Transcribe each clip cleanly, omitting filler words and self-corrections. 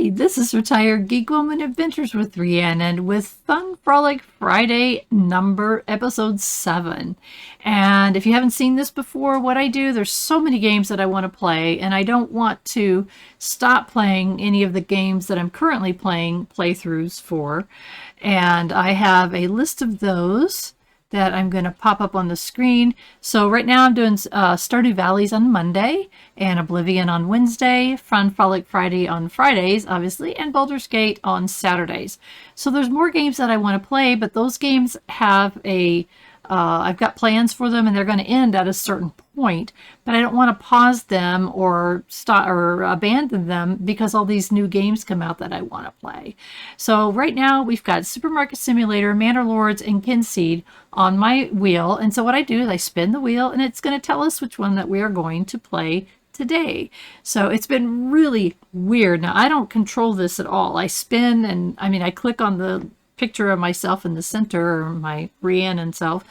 Hey, this is Retired Geek Woman Adventures with Rhiannon with Fun Frolic Friday episode 7. And if you haven't seen this before, what I do, there's so many games that I want to play, and I don't want to stop playing any of the games that I'm currently playing playthroughs for. And I have a list of those that I'm going to pop up on the screen. So right now I'm doing Stardew Valleys on Monday, and Oblivion on Wednesday, Fun Frolic Friday on Fridays, obviously, and Baldur's Gate on Saturdays. So there's more games that I want to play, but those games have I've got plans for them, and they're going to end at a certain point, but I don't want to pause them or stop or abandon them because all these new games come out that I want to play. So right now we've got Supermarket Simulator, Manor Lords, and Kinseed on my wheel. And so what I do is I spin the wheel, and it's going to tell us which one that we are going to play today. So it's been really weird. Now I don't control this at all. I spin, and I click on the picture of myself in the center, or my Rhiannon self,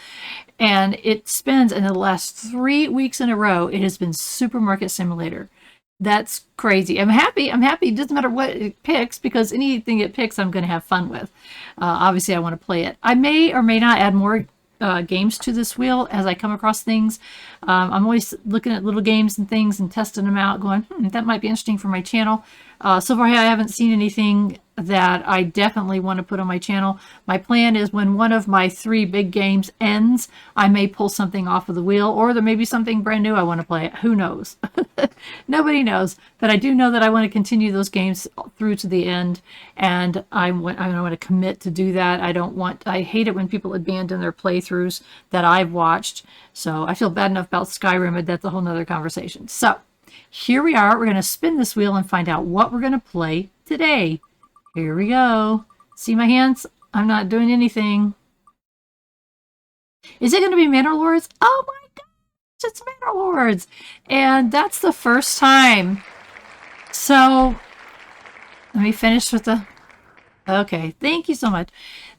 and it spins. And the last 3 weeks in a row, it has been Supermarket Simulator. That's crazy. I'm happy. It doesn't matter what it picks, because anything it picks, I'm going to have fun with. Obviously, I want to play it. I may or may not add more games to this wheel as I come across things. I'm always looking at little games and things and testing them out, going, that might be interesting for my channel. So far, I haven't seen anything that I definitely want to put on my channel. My plan is when one of my 3 big games ends, I may pull something off of the wheel, or there may be something brand new I want to play. Who knows? Nobody knows. But I do know that I want to continue those games through to the end, and I want to commit to do that. I hate it when people abandon their playthroughs that I've watched. So I feel bad enough about Skyrim, but that's a whole nother conversation. So here we are. We're going to spin this wheel and find out what we're going to play today. Here we go. See my hands? I'm not doing anything. Is it going to be Manor Lords? Oh my gosh, it's Manor Lords. And that's the first time. So let me finish with the... Okay, thank you so much.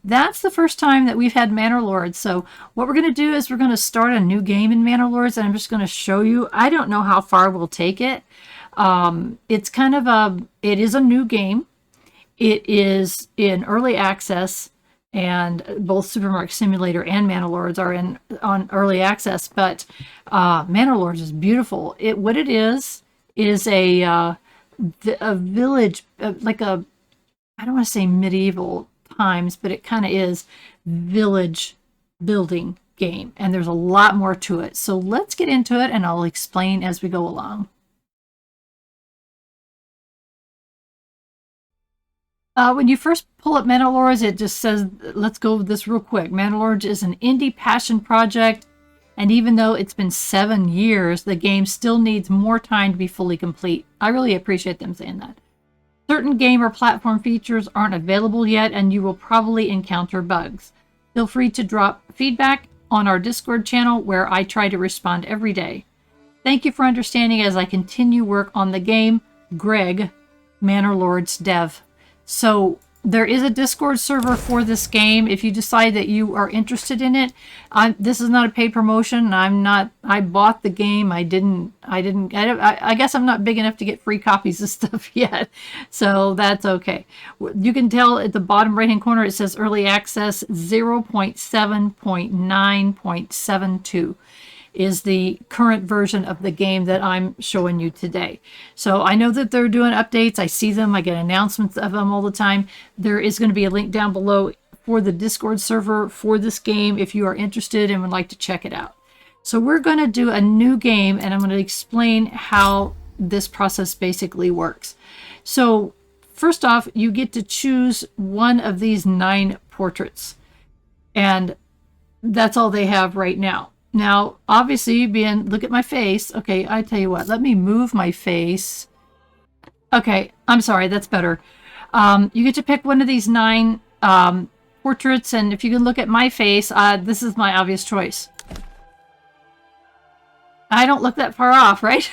That's the first time that we've had Manor Lords. So what we're going to do is we're going to start a new game in Manor Lords, and I'm just going to show you. I don't know how far we'll take it. It's kind of it is a new game. It is in early access, and both Supermarket Simulator and Manor Lords are on early access. But Manor Lords is beautiful. What it is a village, like a, I don't want to say medieval times, but it kind of is village building game, and there's a lot more to it. So let's get into it, and I'll explain as we go along. When you first pull up Manor Lords, it just says, let's go over this real quick. Manor Lords is an indie passion project, and even though it's been 7 years, the game still needs more time to be fully complete. I really appreciate them saying that. Certain game or platform features aren't available yet, and you will probably encounter bugs. Feel free to drop feedback on our Discord channel, where I try to respond every day. Thank you for understanding as I continue work on the game. Greg, Manor Lords Dev. So there is a Discord server for this game if you decide that you are interested in it. This is not a paid promotion. I bought the game. I guess I'm not big enough to get free copies of stuff yet. So that's okay. You can tell at the bottom right hand corner, it says early access 0.7.9.72. is the current version of the game that I'm showing you today. So I know that they're doing updates. I see them. I get announcements of them all the time. There is going to be a link down below for the Discord server for this game if you are interested and would like to check it out. So we're going to do a new game, and I'm going to explain how this process basically works. So first off, you get to choose one of these 9 portraits, and that's all they have right now. Now, obviously, look at my face. Okay, I tell you what, let me move my face. Okay, I'm sorry, that's better. You get to pick one of these 9 portraits, and if you can look at my face, this is my obvious choice. I don't look that far off, right?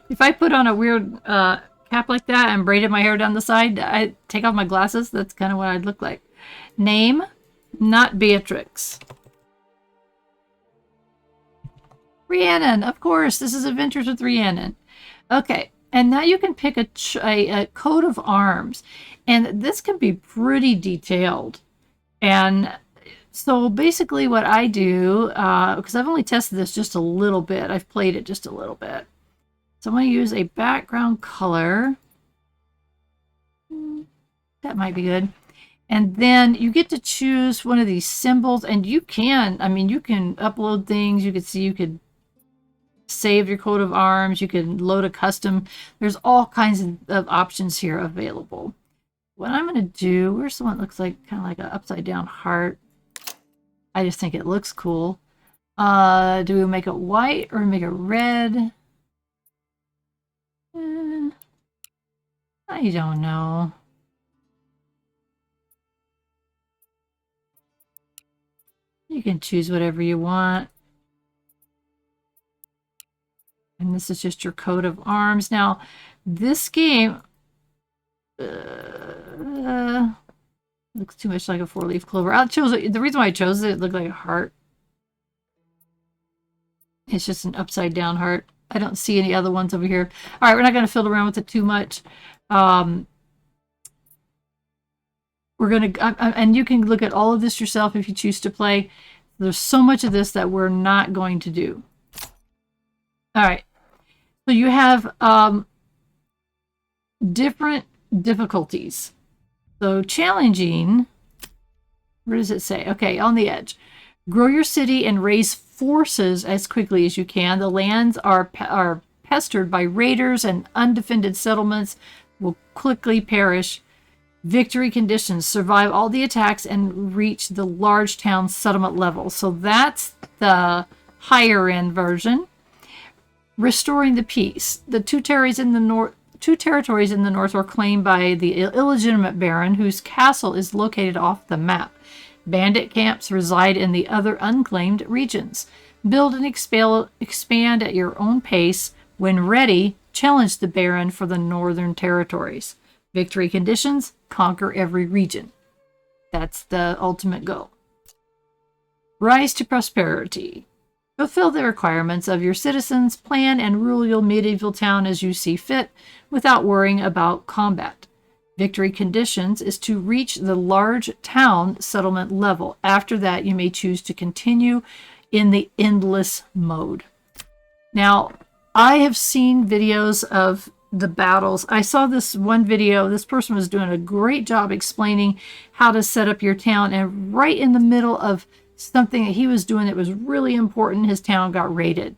If I put on a weird cap like that and braided my hair down the side, I take off my glasses, that's kind of what I'd look like. Name, not Beatrix. Rhiannon, of course. This is Adventures with Rhiannon. Okay, And now you can pick a coat of arms. And this can be pretty detailed. And so basically what I do, because I've only tested this just a little bit, I've played it just a little bit. So I'm going to use a background color. That might be good. And then you get to choose one of these symbols, and you can, I mean, you can upload things. You could see, you could save your coat of arms. You can load a custom. There's all kinds of options here available. What I'm going to do, where's the one that looks like kind of like an upside down heart? I just think it looks cool. Do we make it white or make it red? I don't know. You can choose whatever you want. And this is just your coat of arms. Now, this game looks too much like a four-leaf clover. The reason why I chose it, it looked like a heart. It's just an upside down heart. I don't see any other ones over here. All right, we're not going to fiddle around with it too much. We're going to, and you can look at all of this yourself if you choose to play. There's so much of this that we're not going to do. All right. So you have different difficulties. So challenging, where does it say? Okay, on the edge. Grow your city and raise forces as quickly as you can. The lands are pestered by raiders, and undefended settlements will quickly perish. Victory conditions: survive all the attacks and reach the large town settlement level. So that's the higher end version. Restoring the peace. The two territories in the north were claimed by the illegitimate baron, whose castle is located off the map. Bandit camps reside in the other unclaimed regions. Build and expand at your own pace. When ready, challenge the baron for the northern territories. Victory conditions: conquer every region. That's the ultimate goal. Rise to prosperity. Fulfill the requirements of your citizens. Plan and rule your medieval town as you see fit, without worrying about combat. Victory conditions is to reach the large town settlement level. After that, you may choose to continue in the endless mode. Now, I have seen videos of the battles. I saw this one video. This person was doing a great job explaining how to set up your town, and right in the middle of something that he was doing that was really important, his town got raided.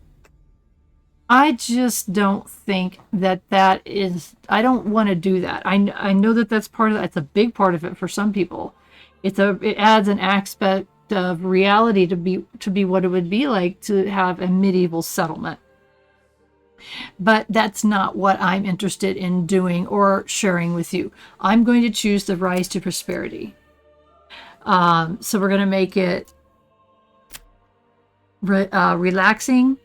I just don't think that is, I don't want to do that. I know that that's part of it. It's a big part of it for some people. It adds an aspect of reality to be what it would be like to have a medieval settlement. But that's not what I'm interested in doing or sharing with you. I'm going to choose the rise to prosperity. So we're going to make it relaxing.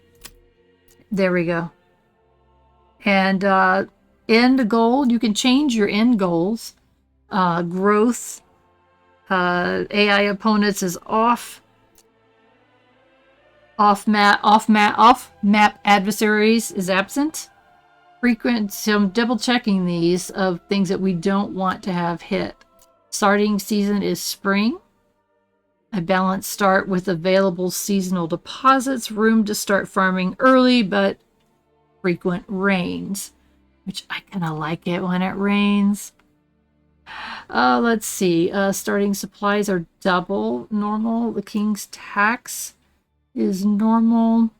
There we go. And end goal, you can change your end goals. Growth, AI opponents is off. Off map adversaries is absent. Frequent, so I'm double checking these of things that we don't want to have hit. Starting season is spring. A balanced start with available seasonal deposits. Room to start farming early, but frequent rains, which I kind of like it when it rains. Let's see. Starting supplies are double normal. The king's tax is normal.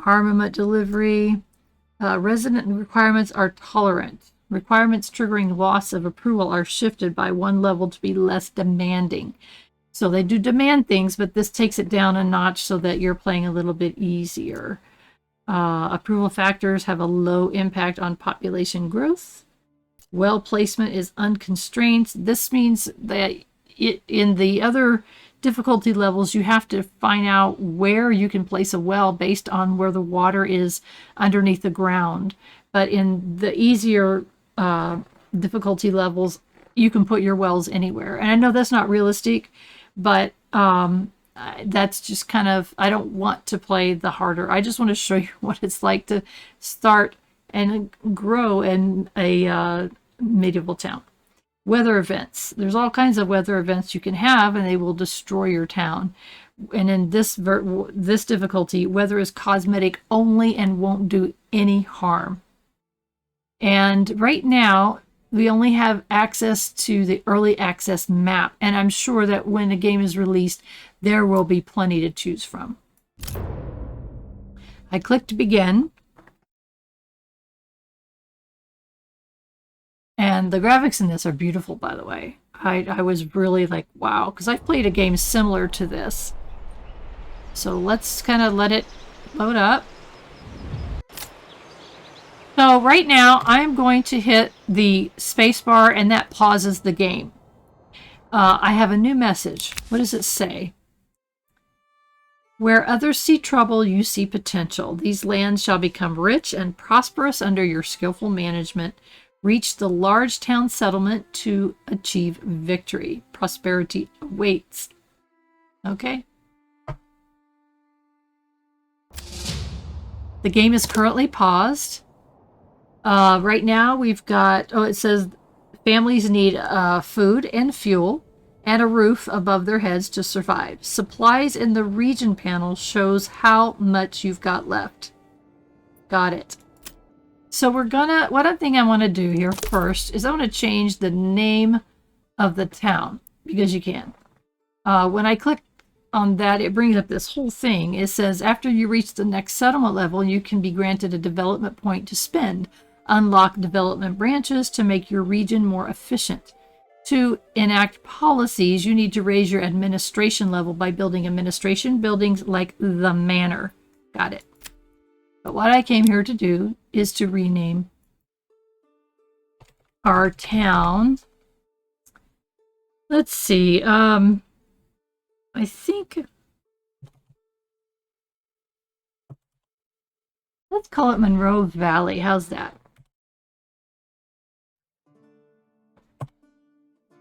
Armament delivery. Resident requirements are tolerant. Requirements triggering loss of approval are shifted by one level to be less demanding. So they do demand things, but this takes it down a notch so that you're playing a little bit easier. Approval factors have a low impact on population growth. Well placement is unconstrained. This means that in the other difficulty levels, you have to find out where you can place a well based on where the water is underneath the ground. But in the easier difficulty levels, you can put your wells anywhere. And I know that's not realistic, but that's just kind of, I don't want to play the harder. I just want to show you what it's like to start and grow in a medieval town. Weather events. There's all kinds of weather events you can have, and they will destroy your town. And in this difficulty, weather is cosmetic only and won't do any harm. And right now, we only have access to the early access map, and I'm sure that when the game is released, there will be plenty to choose from. I clicked begin. And the graphics in this are beautiful, by the way. I was really like, wow, because I've played a game similar to this. So let's kind of let it load up. So right now, I'm going to hit the spacebar, and that pauses the game. I have a new message. What does it say? Where others see trouble, you see potential. These lands shall become rich and prosperous under your skillful management. Reach the large town settlement to achieve victory. Prosperity awaits. Okay. The game is currently paused. Right now we've got, it says families need food and fuel and a roof above their heads to survive. Supplies in the region panel shows how much you've got left. Got it. So one thing I want to do here first is I want to change the name of the town, because you can. When I click on that, it brings up this whole thing. It says, after you reach the next settlement level, you can be granted a development point to spend. Unlock development branches to make your region more efficient. To enact policies, you need to raise your administration level by building administration buildings like the manor. Got it. But what I came here to do is to rename our town. Let's see. I think let's call it Monroe Valley. How's that?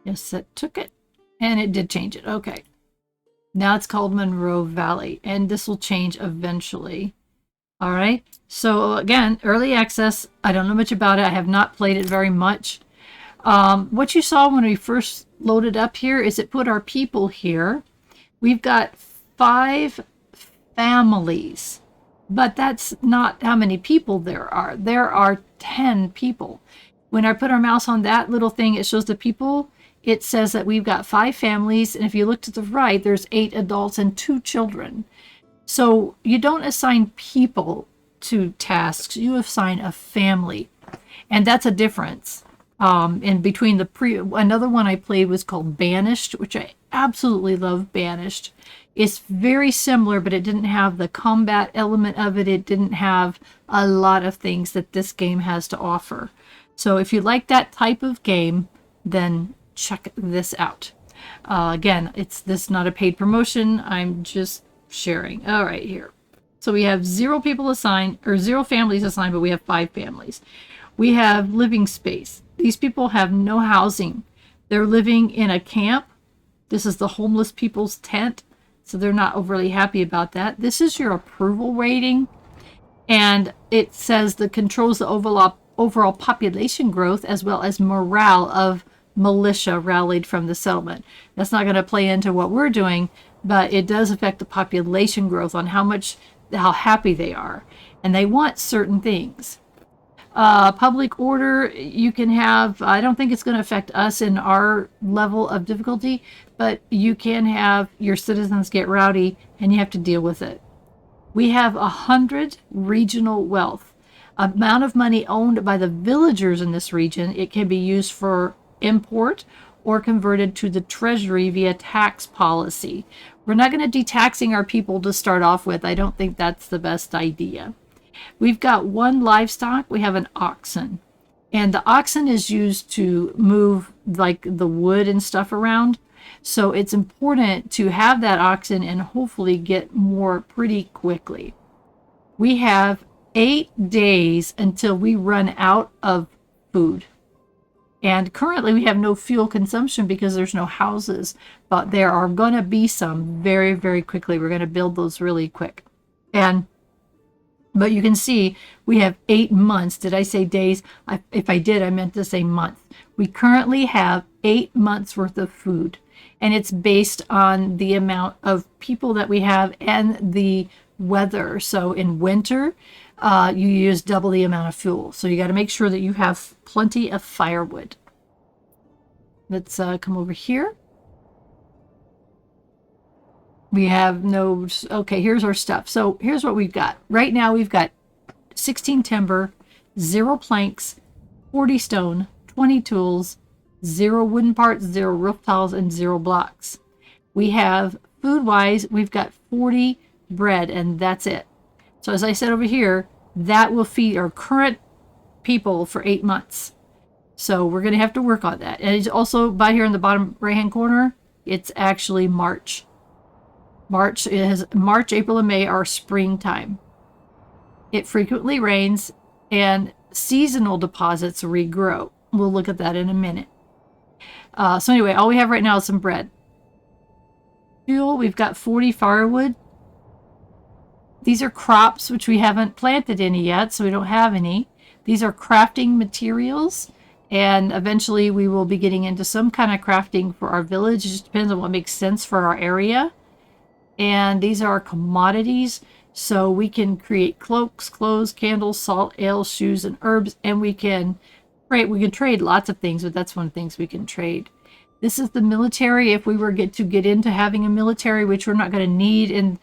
Yes, it took it, and it did change it. Okay. Now it's called Monroe Valley, and this will change eventually. All right. So again, early access. I don't know much about it. I have not played it very much. What you saw when we first loaded up here is it put our people here. We've got 5 families, but that's not how many people there are. There are 10 people. When I put our mouse on that little thing, it shows the people. It says that we've got 5 families, and if you look to the right, there's 8 adults and 2 children. So you don't assign people to tasks, you assign a family. And that's a difference. In between another one I played was called Banished, which I absolutely love. Banished. It's very similar, but it didn't have the combat element of it. It didn't have a lot of things that this game has to offer. So if you like that type of game, then check this out. Again, this is not a paid promotion. I'm just sharing. All right, here. So we have 0 people assigned, or 0 families assigned, but we have 5 families. We have living space. These people have no housing. They're living in a camp. This is the homeless people's tent, so they're not overly happy about that. This is your approval rating, and it says that controls the overall population growth as well as morale of militia rallied from the settlement. That's not going to play into what we're doing, but it does affect the population growth on how happy they are, and they want certain things. Public order, you can have, I don't think it's going to affect us in our level of difficulty, but you can have your citizens get rowdy and you have to deal with it. We have 100 regional wealth. Amount of money owned by the villagers in this region, it can be used for import or converted to the treasury via tax policy. We're not going to be taxing our people to start off with. I don't think that's the best idea. We've got 1 livestock. We have an oxen. And the oxen is used to move like the wood and stuff around. So it's important to have that oxen and hopefully get more pretty quickly. We have 8 days until we run out of food. And currently we have no fuel consumption because there's no houses, but there are going to be some very, very quickly. We're going to build those really quick. And But you can see we have 8 months. Did I say days? If I did, I meant to say months. We currently have 8 months worth of food, and it's based on the amount of people that we have and the weather. So in winter, you use double the amount of fuel. So you got to make sure that you have plenty of firewood. Let's come over here. We have no, okay, here's our stuff. So here's what we've got. Right now we've got 16 timber, 0 planks, 40 stone, 20 tools, 0 wooden parts, 0 roof tiles, and 0 blocks. We have, food-wise, we've got 40 bread, and that's it. So as I said over here, that will feed our current people for 8 months. So we're going to have to work on that. And it's also, by here in the bottom right-hand corner, it's actually March. March, April, and May are springtime. It frequently rains, and seasonal deposits regrow. We'll look at that in a minute. So anyway, all we have right now is some bread. Fuel, we've got 40 firewood. These are crops, which we haven't planted any yet, so we don't have any. These are crafting materials, and eventually we will be getting into some kind of crafting for our village. It just depends on what makes sense for our area. And these are commodities, so we can create cloaks, clothes, candles, salt, ale, shoes, and herbs, and we can trade lots of things, but that's one of the things we can trade. This is the military. If we were to get into having a military, which we're not going to need in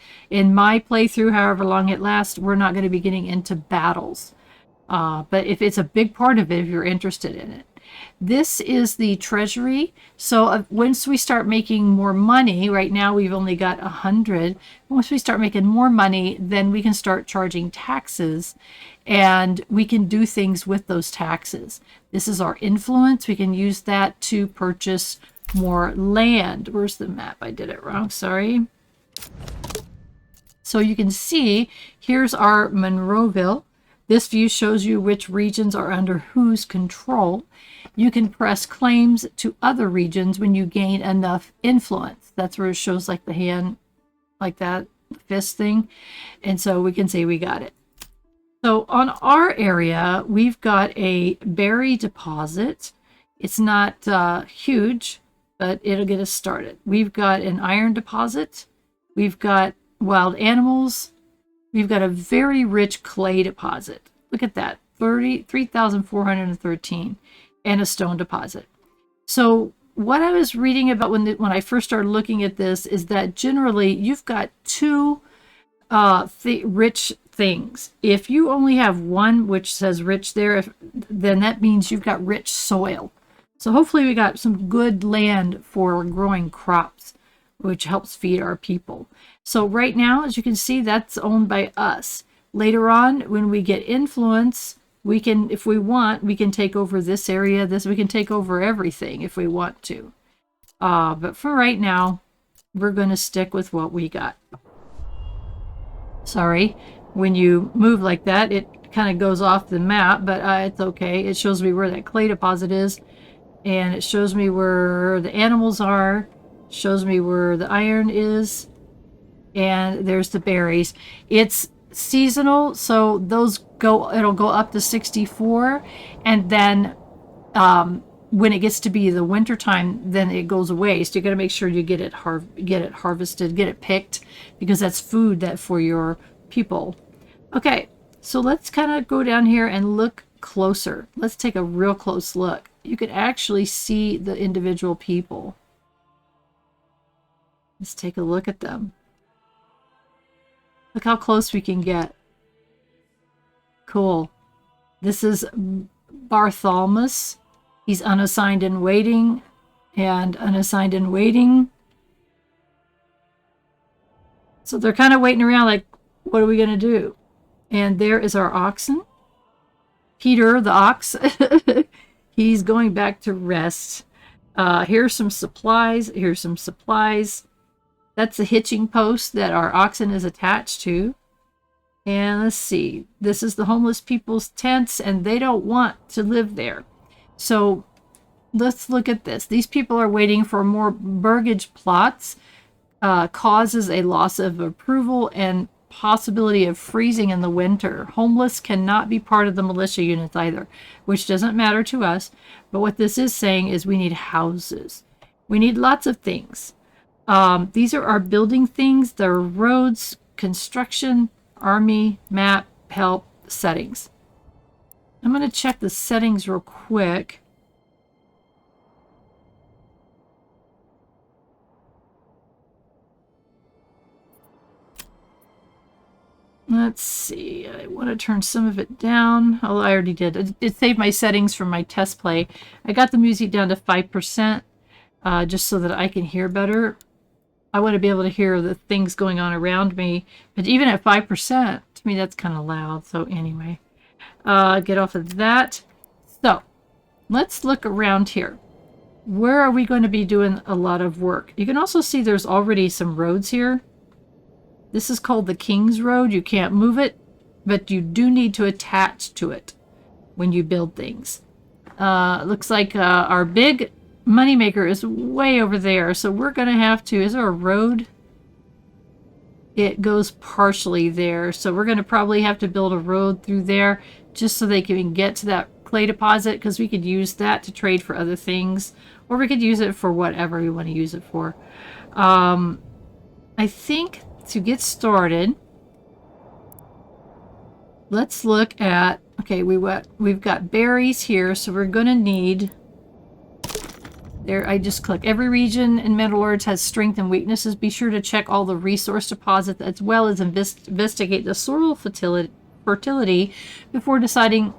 my playthrough, however long it lasts, we're not going to be getting into battles. But if it's a big part of it, if you're interested in it. This is the treasury. So once we start making more money, right now we've only got 100. Once we start making more money, then we can start charging taxes, and we can do things with those taxes. This is our influence. We can use that to purchase more land. Where's the map? I did it wrong. Sorry. So you can see, here's our Monroeville. This view shows you which regions are under whose control. You can press claims to other regions when you gain enough influence. That's where it shows like the hand, like that, the fist thing. And so we can say we got it. So on our area, we've got a berry deposit. It's not huge, but it'll get us started. We've got an iron deposit. We've got wild animals. We've got a very rich clay deposit. Look at that, 3,413, and a stone deposit. So what I was reading about when I first started looking at this is that generally you've got two rich things. If you only have one which says rich there, then that means you've got rich soil. So hopefully we got some good land for growing crops, which helps feed our people. So right now, as you can see, that's owned by us. Later on, when we get influence, we can, if we want, we can take over this area. We can take over everything if we want to. But for right now, we're going to stick with what we got. Sorry, when you move like that, it kind of goes off the map, but it's okay. It shows me where that clay deposit is, and it shows me where the animals are, shows me where the iron is, and there's the berries. It's seasonal, so it'll go up to 64, and then when it gets to be the winter time, then it goes away. So you got to make sure you get it harvested, get it picked, because that's food that for your people. Okay, so let's kind of go down here and look closer. Let's take a real close look. You can actually see the individual people. Let's take a look at them. Look how close we can get. Cool. This is Bartholmus. He's unassigned and waiting, and unassigned and waiting. So they're kind of waiting around like, what are we going to do? And there is our oxen. Peter, the ox, he's going back to rest. Here's some supplies. Here's some supplies. That's the hitching post that our oxen is attached to. And let's see. This is the homeless people's tents, and they don't want to live there. So let's look at this. These people are waiting for more burgage plots. Causes a loss of approval and possibility of freezing in the winter. Homeless cannot be part of the militia units either, which doesn't matter to us. But what this is saying is we need houses. We need lots of things. These are our building things. They're roads, construction, army, map, help, settings. I'm going to check the settings real quick. Let's see. I want to turn some of it down. Oh, I already did. It saved my settings from my test play. I got the music down to 5%, just so that I can hear better. I want to be able to hear the things going on around me. But even at 5%, to me, that's kind of loud. So anyway, get off of that. So let's look around here. Where are we going to be doing a lot of work? You can also see there's already some roads here. This is called the King's Road. You can't move it, but you do need to attach to it when you build things. Looks like our big moneymaker is way over there, so we're going to have to... Is there a road? It goes partially there, so we're going to probably have to build a road through there just so they can get to that clay deposit, because we could use that to trade for other things, or we could use it for whatever we want to use it for. I think... To get started, let's look at, okay, we've got berries here, so we're going to need, there, I just click. Every region in ManorLords has strength and weaknesses. Be sure to check all the resource deposits as well as investigate the soil fertility before deciding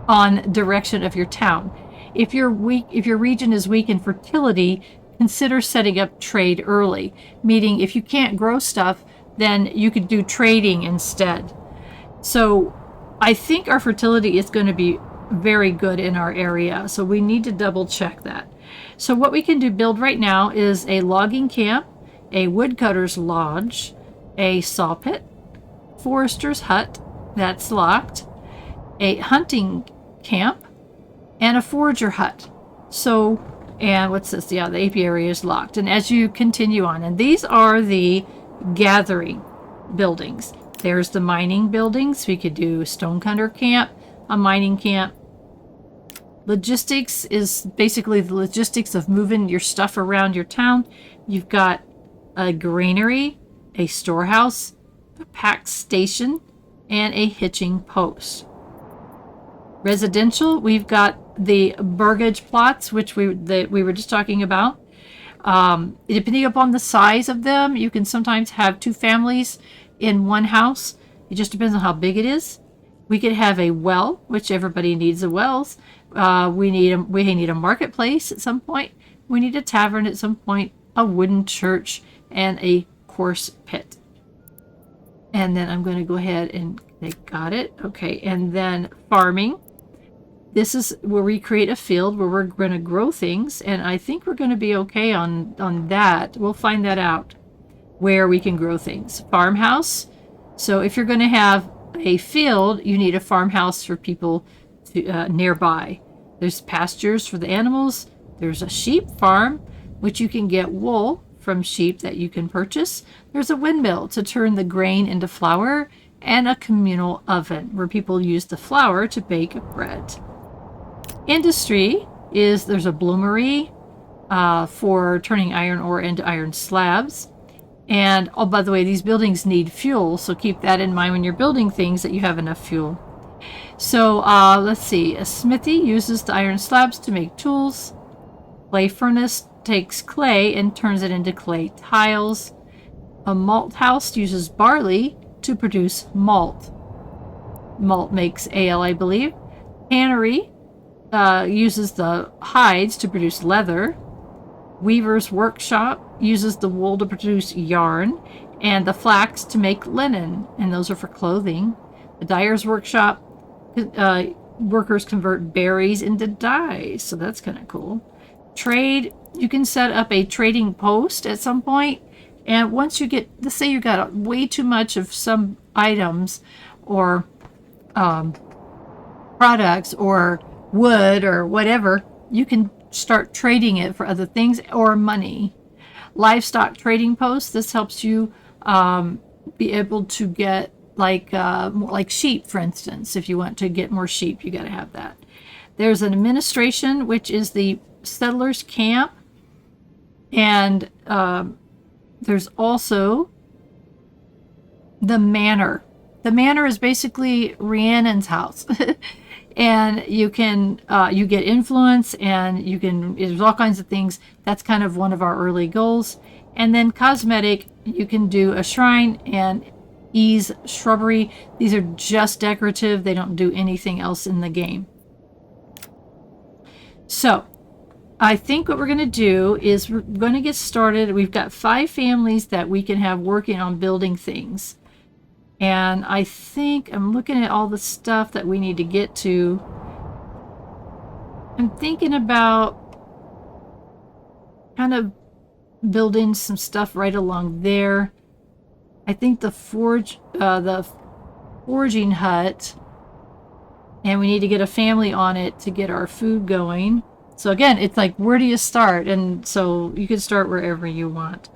on direction of your town. If your region is weak in fertility, consider setting up trade early, meaning if you can't grow stuff, then you could do trading instead. So I think our fertility is going to be very good in our area, so we need to double check that. So what we can build right now is a logging camp, a woodcutter's lodge, a saw pit, forester's hut, that's locked, a hunting camp, and a forager hut. So, and what's this? Yeah, the apiary is locked. And as you continue on, and these are the gathering buildings. There's the mining buildings. We could do a stonecutter camp, a mining camp. Logistics is basically the logistics of moving your stuff around your town. You've got a granary, a storehouse, a pack station, and a hitching post. Residential, we've got the burgage plots, which we were just talking about. Depending upon the size of them, you can sometimes have two families in one house. It just depends on how big it is. We could have a well, which everybody needs a wells. We need a marketplace at some point. We need a tavern at some point, a wooden church, and a course pit. And then I'm going to go ahead and they got it. Okay, and then farming. This is where we create a field where we're going to grow things, and I think we're going to be okay on that. We'll find that out, where we can grow things. Farmhouse. So if you're going to have a field, you need a farmhouse for people to, nearby. There's pastures for the animals. There's a sheep farm, which you can get wool from sheep that you can purchase. There's a windmill to turn the grain into flour, and a communal oven where people use the flour to bake bread. Industry is, there's a bloomery for turning iron ore into iron slabs. And, oh, by the way, these buildings need fuel, so keep that in mind when you're building things, that you have enough fuel. So, let's see. A smithy uses the iron slabs to make tools. Clay furnace takes clay and turns it into clay tiles. A malt house uses barley to produce malt. Malt makes ale, I believe. Tannery uses the hides to produce leather. Weaver's workshop uses the wool to produce yarn, and the flax to make linen, and those are for clothing. The dyer's workshop, workers convert berries into dyes, so that's kind of cool. Trade, you can set up a trading post at some point, and once you get, let's say you got way too much of some items or products or wood or whatever, you can start trading it for other things or money. Livestock trading posts, this helps you be able to get like more like sheep, for instance. If you want to get more sheep, you got to have that. There's an administration, which is the settlers camp, and there's also the manor. The manor is basically Rhiannon's house. And you can you get influence, and you can, there's all kinds of things. That's kind of one of our early goals. And then cosmetic, you can do a shrine and ease shrubbery. These are just decorative. They don't do anything else in the game. So I think what we're going to do is we're going to get started. We've got 5 families that we can have working on building things. And I think I'm looking at all the stuff that we need to get to. I'm thinking about kind of building some stuff right along there. I think the foraging hut, and we need to get a family on it to get our food going. So again, it's like, where do you start? And so you can start wherever you want.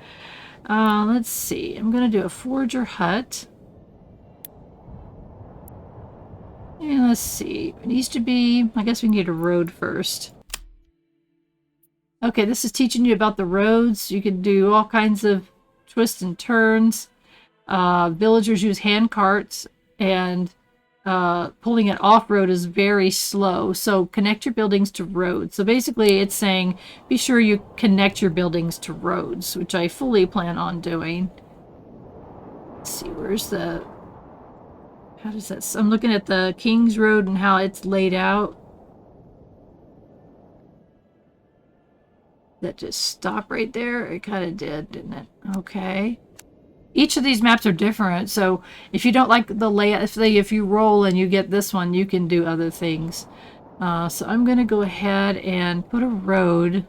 Let's see. I'm going to do a forager hut. And let's see. It needs to be, I guess we need a road first. Okay, this is teaching you about the roads. You can do all kinds of twists and turns. Villagers use hand carts, and pulling it off-road is very slow. So connect your buildings to roads. So basically it's saying be sure you connect your buildings to roads, which I fully plan on doing. Let's see, where's the... How does that... I'm looking at the King's Road and how it's laid out. That just stop right there? It kind of did, didn't it? Okay. Each of these maps are different, so if you don't like the layout, if you roll and you get this one, you can do other things. So I'm going to go ahead and put a road.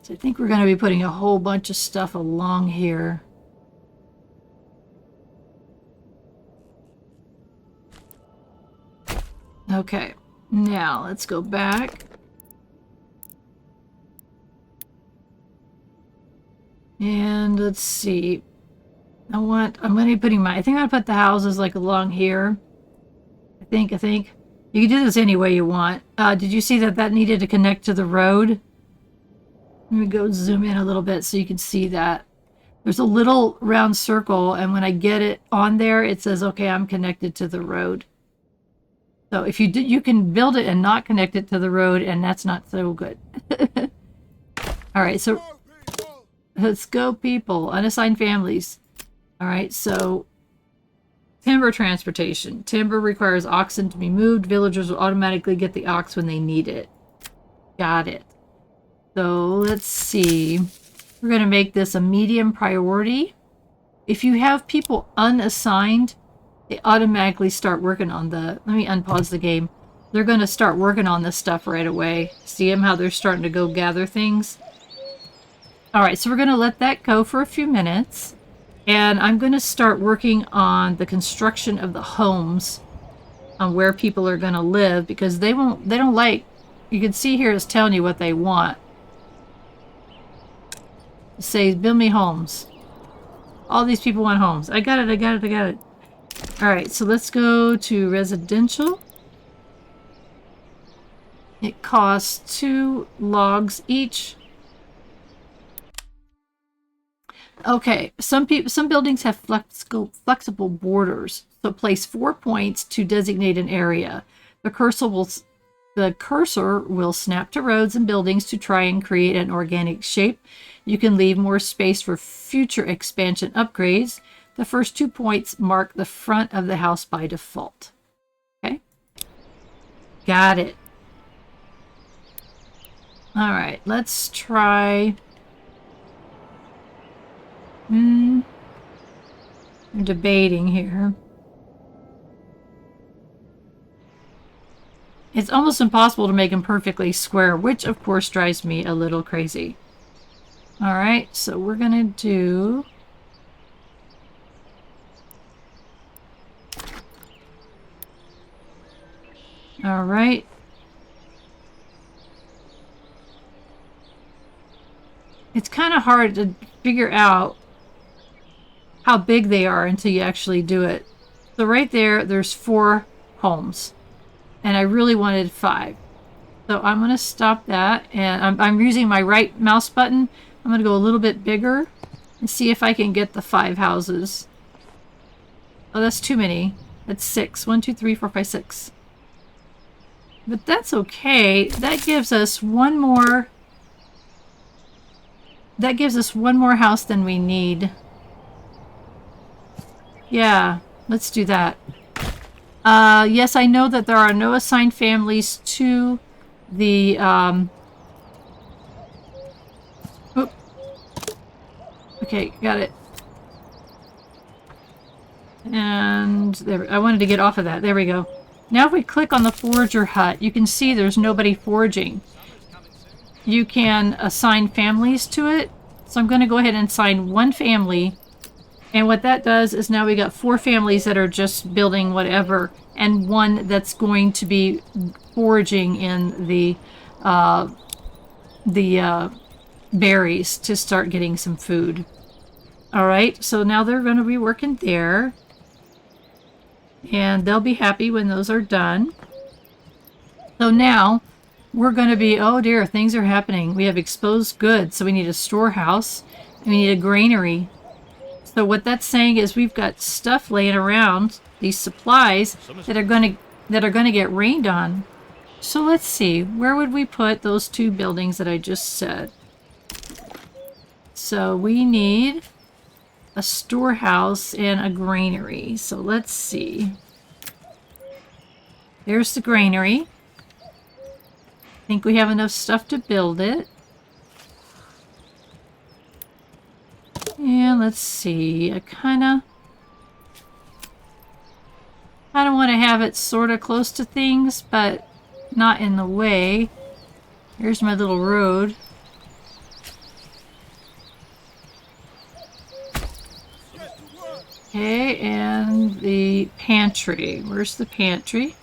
So I think we're going to be putting a whole bunch of stuff along here. Okay, now let's go back. And let's see. I'm going to be putting I think I'm going to put the houses like along here. I think. You can do this any way you want. Did you see that needed to connect to the road? Let me go zoom in a little bit so you can see that. There's a little round circle, and when I get it on there, it says, okay, I'm connected to the road. So if you can build it and not connect it to the road, and that's not so good. All right, so let's go, people. Unassigned families. All right, so timber transportation. Timber requires oxen to be moved. Villagers will automatically get the ox when they need it. Got it. So let's see. We're going to make this a medium priority. If you have people unassigned, they automatically start working on the... Let me unpause the game. They're going to start working on this stuff right away. See them how they're starting to go gather things? Alright, so we're going to let that go for a few minutes. And I'm going to start working on the construction of the homes. On where people are going to live. Because they don't like... You can see here it's telling you what they want. It says, build me homes. All these people want homes. I got it. Alright, so let's go to residential. It costs 2 logs each. Okay, some buildings have flexible borders. So place 4 points to designate an area. The cursor will snap to roads and buildings to try and create an organic shape. You can leave more space for future expansion upgrades. The first 2 points mark the front of the house by default. Okay? Got it. Alright, let's try... I'm debating here. It's almost impossible to make them perfectly square, which of course drives me a little crazy. Alright, so we're gonna do... Alright. It's kind of hard to figure out how big they are until you actually do it. So right there, there's 4 homes. And I really wanted 5. So I'm going to stop that. And I'm using my right mouse button. I'm going to go a little bit bigger and see if I can get the 5 houses. Oh, that's too many. That's 6. 1, 2, 3, 4, 5, 6. But that's okay. That gives us one more. That gives us one more house than we need. Yeah, let's do that. Yes, I know that there are no assigned families to the, oop. Okay, got it. And there, I wanted to get off of that. There we go. Now if we click on the forager hut, you can see there's nobody foraging. You can assign families to it. So I'm going to go ahead and assign one family. And what that does is now we got 4 families that are just building whatever, and 1 that's going to be foraging in the berries to start getting some food. All right, so now they're going to be working there, and they'll be happy when those are done. So now we're going to be, oh dear, things are happening. We have exposed goods, so we need a storehouse, and we need a granary. So what that's saying is we've got stuff laying around, these supplies that are going to get rained on. So let's see, where would we put those 2 buildings that I just said? So we need a storehouse and a granary. So let's see. There's the granary. I think we have enough stuff to build it. And let's see, I kind of want to have it sort of close to things, but not in the way. Here's my little road. Okay, and the pantry. Where's the pantry?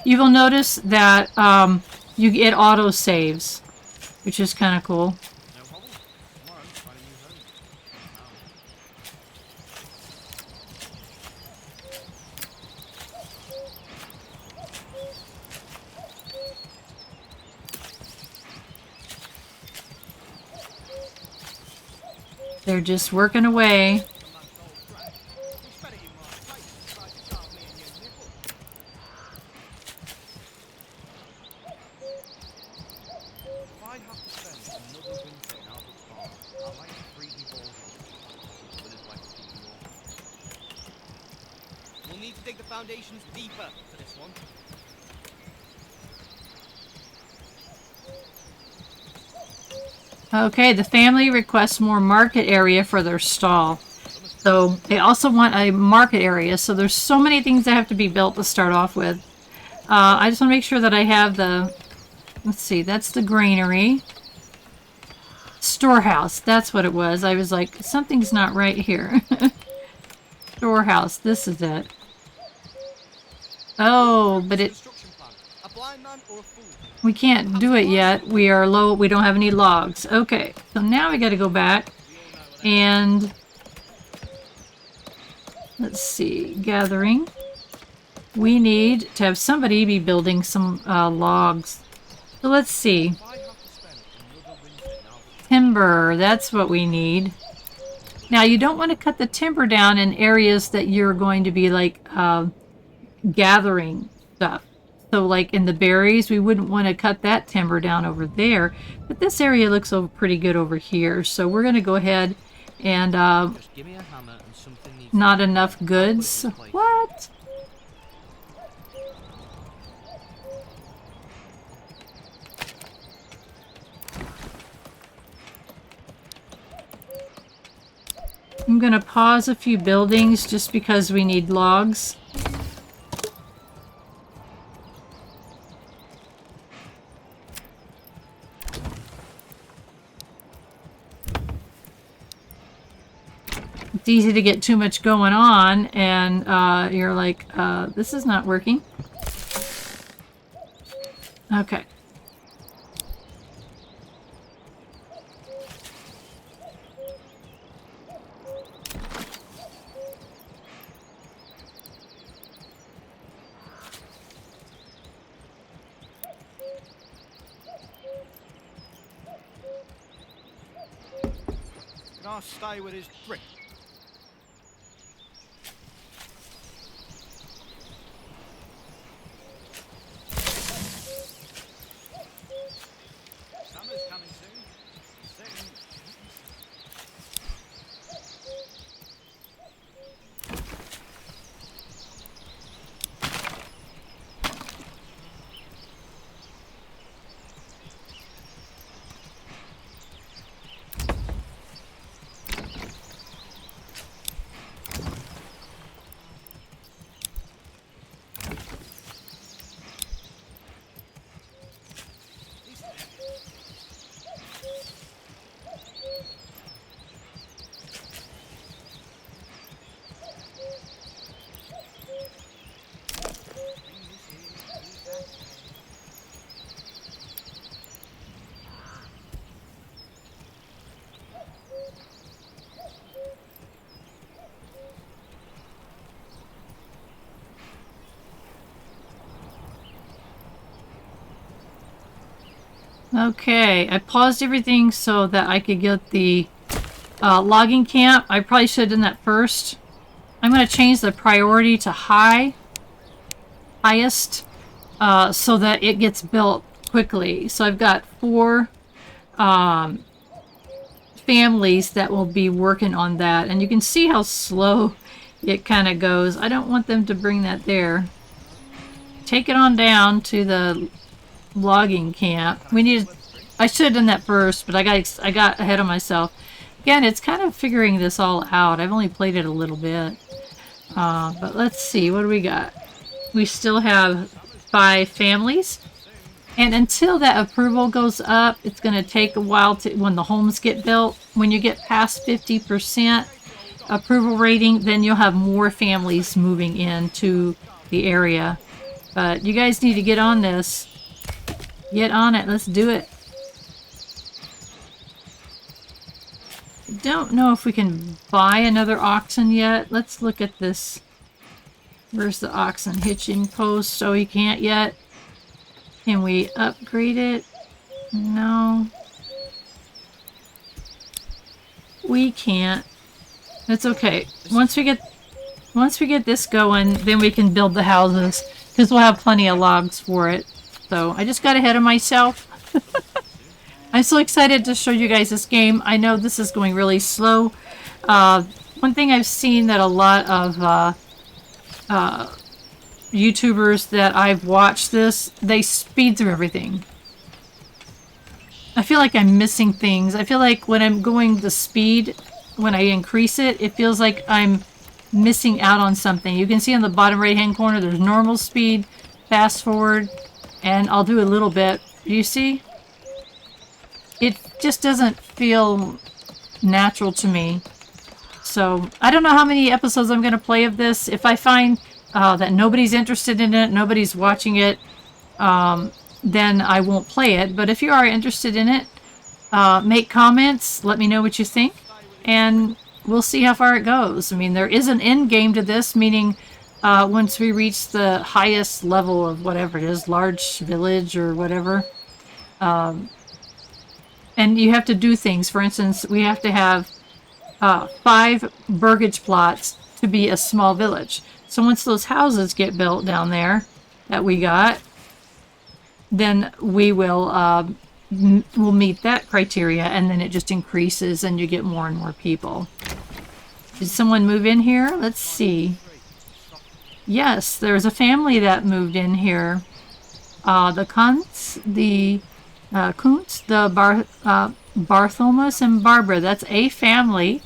You will notice that you get auto saves, which is kind of cool. They're just working away. We'll need to dig the foundations deeper for this one. Okay, the family requests more market area for their stall. So they also want a market area. So there's so many things that have to be built to start off with. I just want to make sure that I have the, let's see, that's the granary. Storehouse, that's what it was. I was like, something's not right here. Storehouse, this is it. Oh, but it... We can't do it yet. We are low. We don't have any logs. Okay, so now we got to go back and let's see. Gathering. We need to have somebody be building some logs. So let's see. Timber. That's what we need. Now you don't want to cut the timber down in areas that you're going to be like gathering stuff. So like in the berries, we wouldn't want to cut that timber down over there. But this area looks pretty good over here. So we're going to go ahead and not enough goods. What? I'm going to pause a few buildings just because we need logs. It's easy to get too much going on and you're like, this is not working. Okay. Can I stay with his drink? Summer's coming soon. Soon. Okay, I paused everything so that I could get the logging camp. I probably should have done that first. I'm going to change the priority to highest, so that it gets built quickly. So I've got 4 families that will be working on that, and you can see how slow it kind of goes. I don't want them to bring that there. Take it on down to the logging camp. We need. I should have done that first, but I got ahead of myself. Again, it's kind of figuring this all out. I've only played it a little bit, but let's see. What do we got? We still have 5 families, and until that approval goes up, it's going to take a while to when the homes get built. When you get past 50% approval rating, then you'll have more families moving into the area. But you guys need to get on this. Get on it. Let's do it. Don't know if we can buy another oxen yet. Let's look at this. Where's the oxen hitching post? Oh, we can't yet. Can we upgrade it? No. We can't. That's okay. Once we get this going, then we can build the houses, because we'll have plenty of logs for it. So I just got ahead of myself. I'm so excited to show you guys this game. I know this is going really slow. One thing I've seen that a lot of YouTubers that I've watched this, they speed through everything. I feel like I'm missing things. I feel like when I'm going the speed, when I increase it, it feels like I'm missing out on something. You can see on the bottom right hand corner there's normal speed, fast forward, and I'll do a little bit. Do you see? It just doesn't feel natural to me. So I don't know how many episodes I'm going to play of this. If I find that nobody's interested in it, nobody's watching it, then I won't play it. But if you are interested in it, make comments, let me know what you think, and we'll see how far it goes. I mean, there is an end game to this, meaning once we reach the highest level of whatever it is, large village or whatever, and you have to do things. For instance, we have to have 5 burgage plots to be a small village. So once those houses get built down there that we got, then we will we'll meet that criteria, and then it just increases and you get more and more people. Did someone move in here? Let's see. Yes, there's a family that moved in here. The Kuntz, the Kuntz, the Barthelmus, and Barbara. That's a family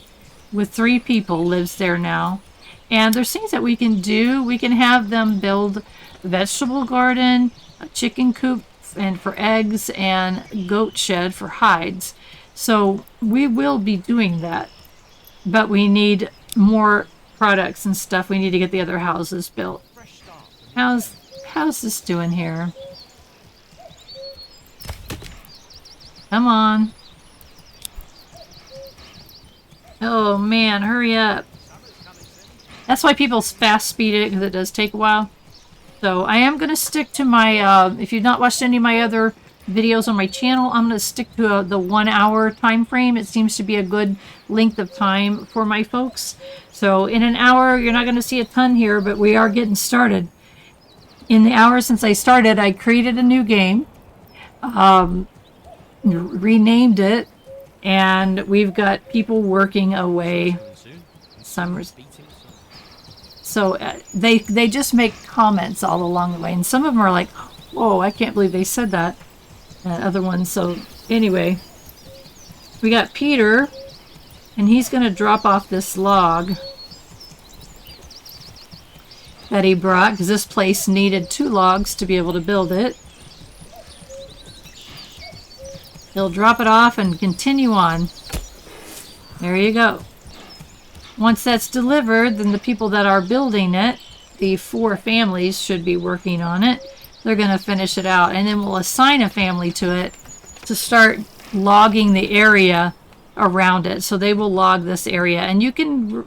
with 3 people lives there now. And there's things that we can do. We can have them build a vegetable garden, a chicken coop and for eggs, and goat shed for hides. So we will be doing that. But we need more products and stuff. We need to get the other houses built. How's this doing here? Come on. Oh man, hurry up. That's why people fast speed it, because it does take a while. So I am going to stick to my, if you've not watched any of my other videos on my channel, I'm going to stick to the 1 hour time frame. It seems to be a good length of time for my folks. So in an hour, you're not going to see a ton here, but we are getting started. In the hour since I started, I created a new game, renamed it, and we've got people working away. Summer's. So they just make comments all along the way, and some of them are like, "Whoa, I can't believe they said that." And other ones. So anyway, we got Peter, and he's going to drop off this log that he brought, because this place needed 2 logs to be able to build it. He'll drop it off and continue on. There you go. Once that's delivered, then the people that are building it, the 4 families should be working on it. They're going to finish it out, and then we'll assign a family to it to start logging the area around it. So they will log this area, and you can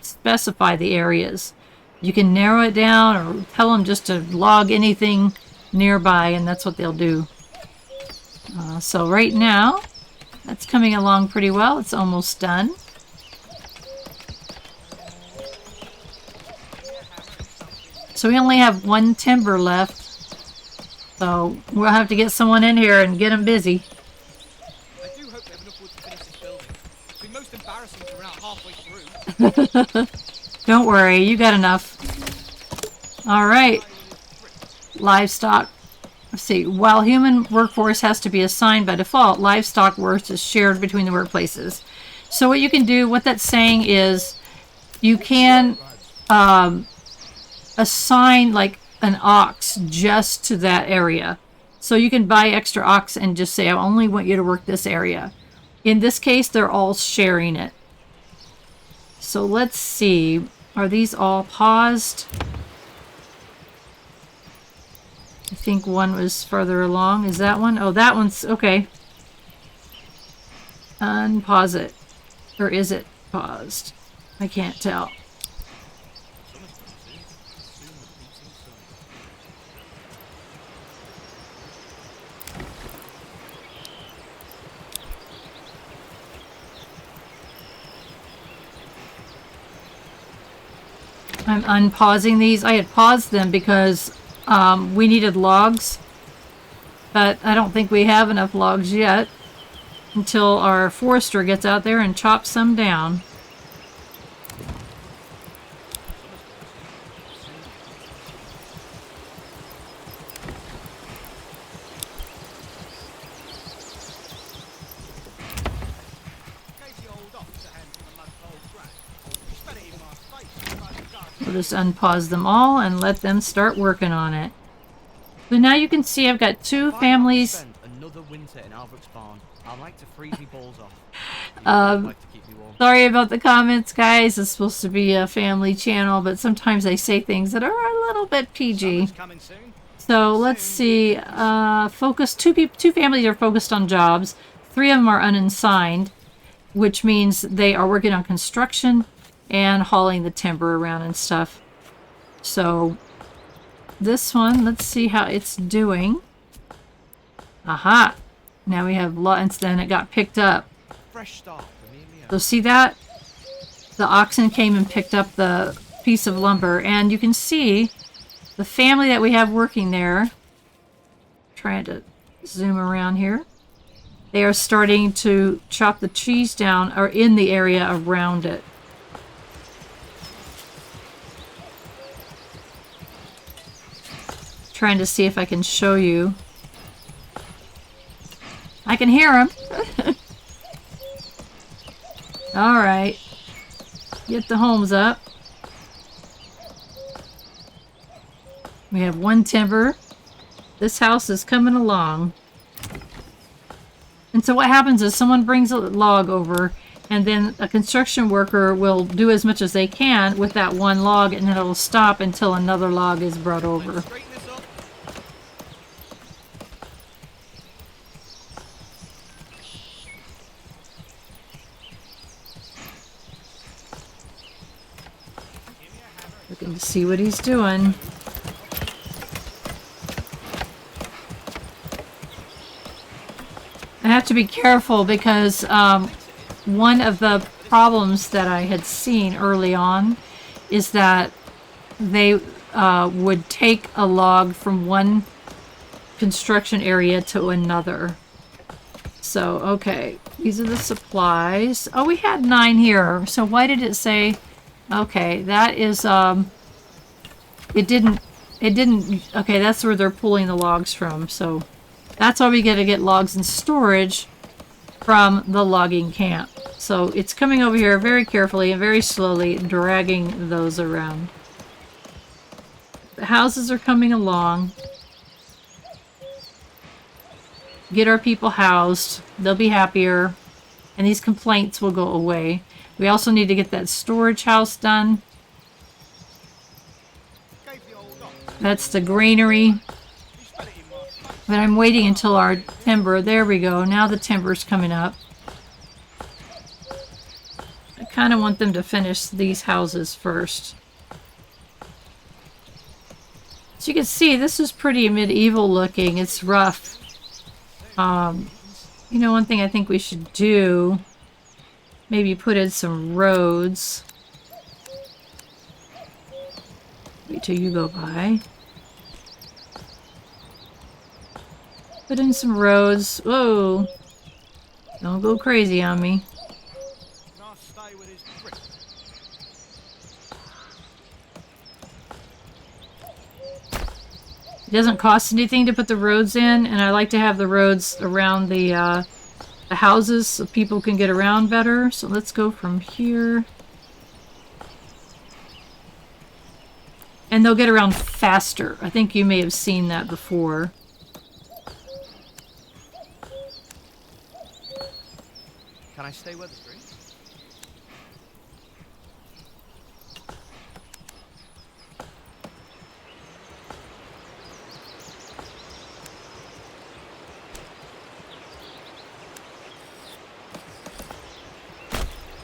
specify the areas. You can narrow it down or tell them just to log anything nearby, and that's what they'll do. So right now, that's coming along pretty well. It's almost done. So we only have 1 timber left. So we'll have to get someone in here and get them busy. I do hope they have enough wood to finish this building. It'd be most embarrassing to run out halfway through. Don't worry, you got enough. All right. Livestock. Let's see. While human workforce has to be assigned by default, livestock work is shared between the workplaces. So what you can do, what that's saying is, you can assign like an ox just to that area. So you can buy extra ox and just say, I only want you to work this area. In this case, they're all sharing it. So let's see. Are these all paused? I think one was further along. Is that one? Oh, that one's okay. Unpause it. Or is it paused? I can't tell. I'm unpausing these. I had paused them because we needed logs, but I don't think we have enough logs yet until our forester gets out there and chops some down. We'll just unpause them all and let them start working on it. So now you can see I've got 2 families. Another winter in Albert's barn. I like to freeze me balls off. Like to keep me warm. Sorry about the comments, guys. It's supposed to be a family channel, but sometimes I say things that are a little bit PG. So let's see. Focus. Two families are focused on jobs. 3 of them are unassigned, which means they are working on construction and hauling the timber around and stuff. So this one, let's see how it's doing. Aha! Now we have lots, and it got picked up. Fresh start. So see that? The oxen came and picked up the piece of lumber, and you can see the family that we have working there. Trying to zoom around here. They are starting to chop the trees down, or in the area around it. Trying to see if I can show you. I can hear them. All right. Get the homes up. We have 1 timber. This house is coming along. And so what happens is someone brings a log over, and then a construction worker will do as much as they can with that 1 log, and then it'll stop until another log is brought over. Can see what he's doing. I have to be careful because one of the problems that I had seen early on is that they would take a log from one construction area to another. So, okay, these are the supplies. Oh, we had 9 here. So why did it say... Okay, that is, it didn't, okay, that's where they're pulling the logs from. So that's why we get to get logs in storage from the logging camp. So it's coming over here very carefully and very slowly, dragging those around. The houses are coming along. Get our people housed. They'll be happier. And these complaints will go away. We also need to get that storage house done. That's the granary. But I'm waiting until our timber... There we go. Now the timber's coming up. I kind of want them to finish these houses first. As you can see, this is pretty medieval looking. It's rough. You know, one thing I think we should do... Maybe put in some roads. Wait till you go by. Put in some roads. Whoa! Don't go crazy on me. It doesn't cost anything to put the roads in, and I like to have the roads around the houses so people can get around better. So let's go from here. And they'll get around faster. I think you may have seen that before. Can I stay where the street?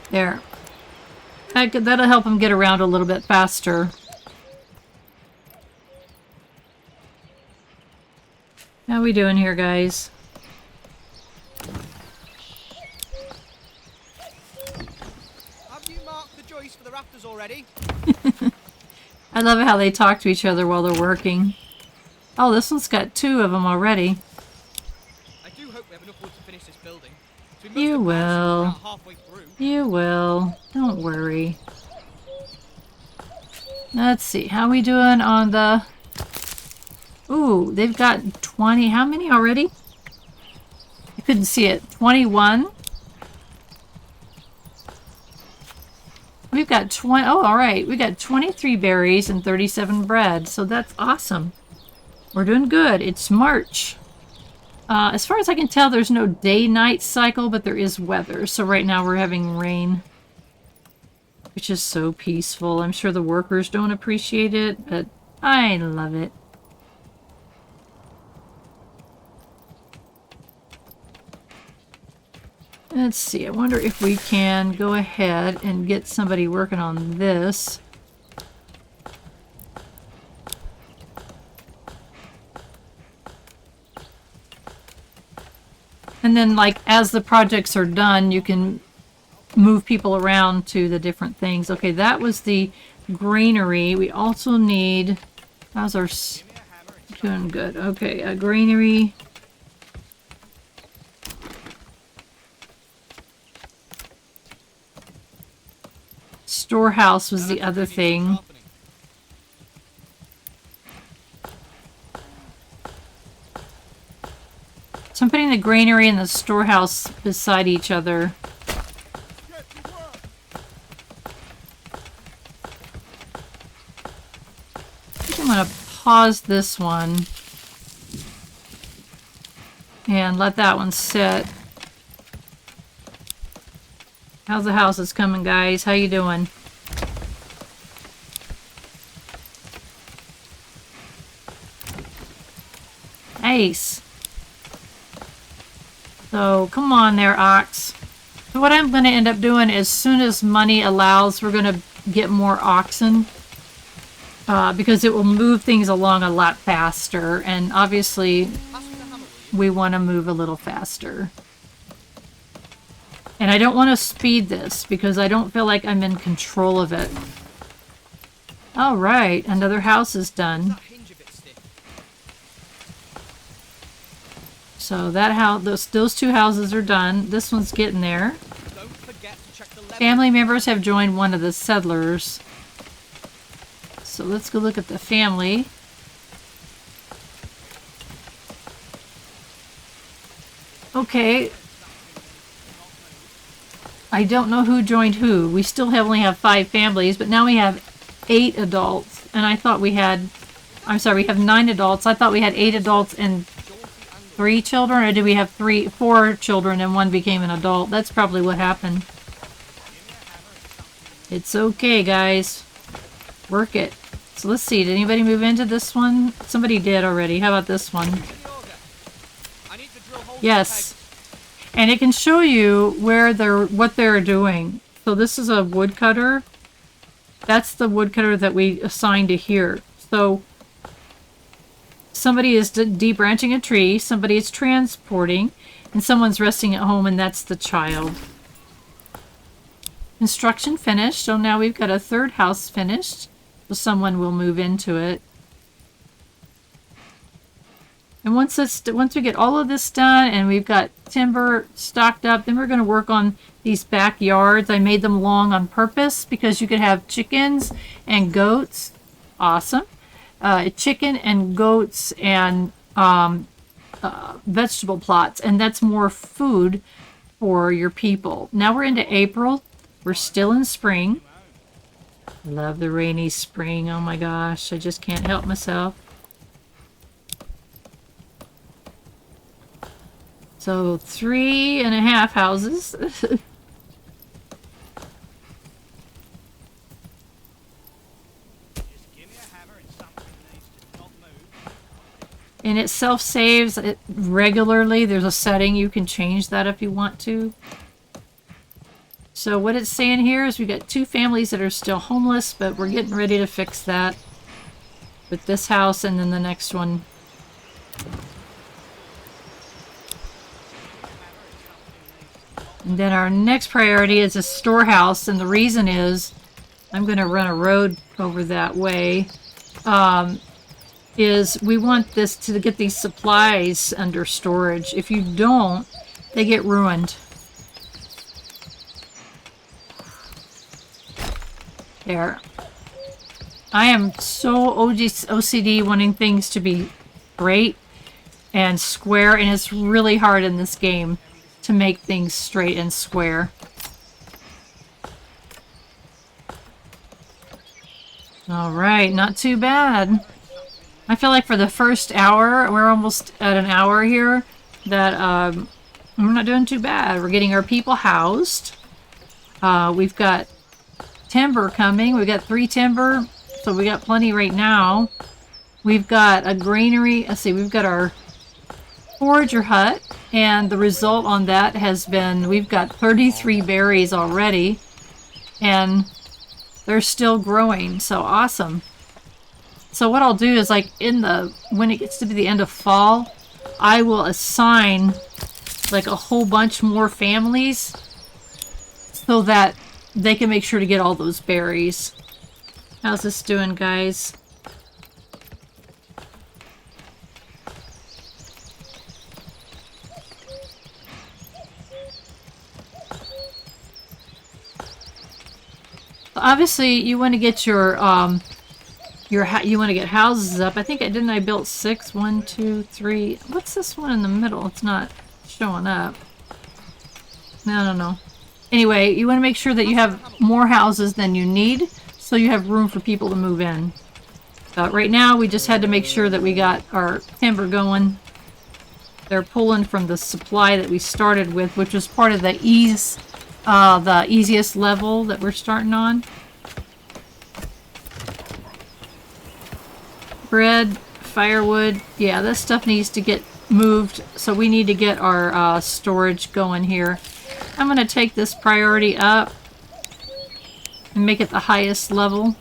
There. That'll help them get around a little bit faster. How we doing here, guys? Have you marked the joists for the rafters already? I love how they talk to each other while they're working. Oh, this one's got 2 of them already. I do hope we have enough wood to finish this building. So we must You have will. about halfway through. You will. Don't worry. Let's see. How we doing on the... Ooh, they've got 20. How many already? I couldn't see it. 21. We've got 20. Oh, all right. We got 23 berries and 37 bread. So that's awesome. We're doing good. It's March. As far as I can tell, there's no day-night cycle, but there is weather. So right now we're having rain, which is so peaceful. I'm sure the workers don't appreciate it, but I love it. Let's see. I wonder if we can go ahead and get somebody working on this. And then, like, as the projects are done, you can move people around to the different things. Okay, that was the granary. We also need... How's our... Doing good. Okay, a granary. Storehouse was the other thing. So I'm putting the granary and the storehouse beside each other. I think I'm going to pause this one and let that one sit. How's the houses coming, guys? How you doing? Nice. So, come on there, ox. So what I'm going to end up doing, as soon as money allows, we're going to get more oxen. because it will move things along a lot faster. And obviously, Pass me the hammer, will you? we want to move a little faster. And I don't want to speed this because I don't feel like I'm in control of it. All right, another house is done. That hinge a bit stiff. So that house, those two houses are done. This one's getting there. Don't forget to check the level. Family members have joined one of the settlers. So let's go look at the family. Okay. I don't know who joined who. We still only have 5 families, but now we have 8 adults. And I thought we had... I'm sorry, we have 9 adults. I thought we had 8 adults and 3 children, or did we have 4 children and 1 became an adult? That's probably what happened. It's okay, guys. Work it. So let's see. Did anybody move into this one? Somebody did already. How about this one? I need to drill holes in Yes. And it can show you where what they're doing. So this is a woodcutter. That's the woodcutter that we assigned to here. So somebody is debranching a tree, somebody is transporting, and someone's resting at home, and that's the child. Construction finished, so now we've got a 3rd house finished. So someone will move into it. And once we get all of this done and we've got timber stocked up, then we're going to work on these backyards. I made them long on purpose because you could have chickens and goats. Awesome. Chicken and goats and vegetable plots, and that's more food for your people. Now we're into April. We're still in spring. Love the rainy spring. Oh my gosh, I just can't help myself. So 3.5 houses. Just give me a hammer and something needs to not move. And it self-saves it regularly. There's a setting. You can change that if you want to. So what it's saying here is we've got 2 families that are still homeless, but we're getting ready to fix that with this house and then the next one. And then our next priority is a storehouse, and the reason is I'm going to run a road over that way. Is we want this to get these supplies under storage. If you don't, they get ruined. There. I am so OCD wanting things to be straight and square, and it's really hard in this game to make things straight and square. All right, not too bad. I feel like for the first hour, we're almost at an hour here, that we're not doing too bad. We're getting our people housed. We've got timber coming. We've got 3 timber, so we got plenty right now. We've got a granary. Let's see, we've got our forager hut, and the result on that has been we've got 33 berries already, and they're still growing. So awesome. So what I'll do is, like, when it gets to be the end of fall, I will assign like a whole bunch more families so that they can make sure to get all those berries. How's this doing, guys? Obviously, you want to get you want to get houses up. I think didn't I built 6? 1, 2, 3. What's this one in the middle? It's not showing up. No. Anyway, you want to make sure that you have more houses than you need, so you have room for people to move in. Right now, we just had to make sure that we got our timber going. They're pulling from the supply that we started with, which was part of the easiest level that we're starting on. Bread, firewood, yeah, this stuff needs to get moved, so we need to get our storage going here. I'm going to take this priority up and make it the highest level.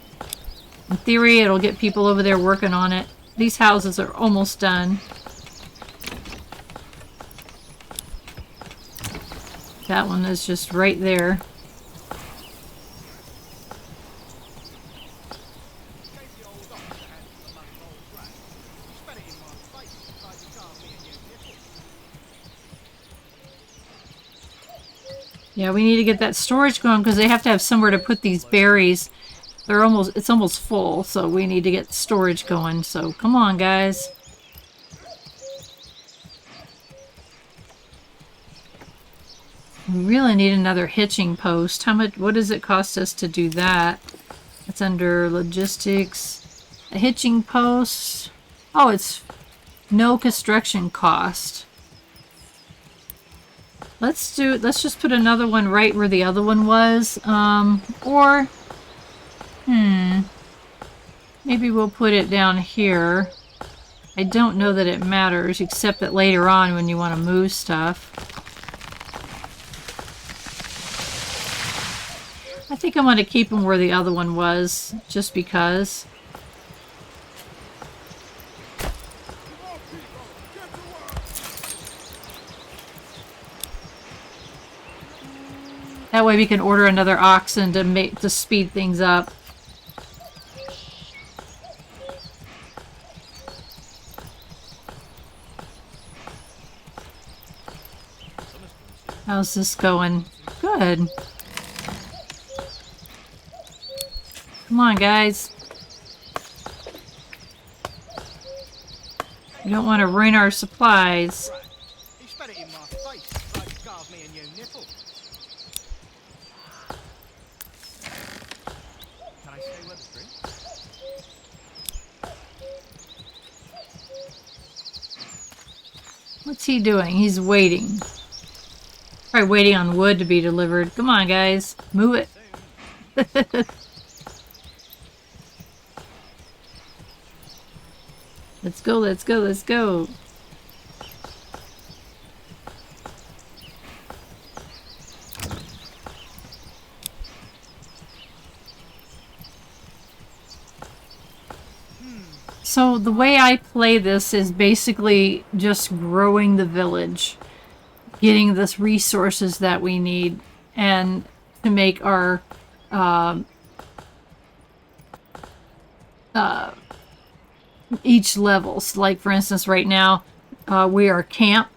In theory, it'll get people over there working on it. These houses are almost done. That one is just right there. Yeah, we need to get that storage going because they have to have somewhere to put these berries. It's almost full, so we need to get storage going. So come on, guys. We really need another hitching post. What does it cost us to do that? It's under logistics. A hitching post. Oh, it's no construction cost. Let's just put another one right where the other one was. Maybe we'll put it down here. I don't know that it matters, except that later on when you want to move stuff. I think I'm going to keep them where the other one was, just because. That way we can order another oxen to speed things up. How's this going? Good. Come on, guys. We don't want to ruin our supplies. What's he doing? He's waiting. Probably waiting on wood to be delivered. Come on, guys. Move it. Let's go, let's go, let's go. So the way I play this is basically just growing the village, getting the resources that we need, and to make our each levels. Like for instance, right now we are camp.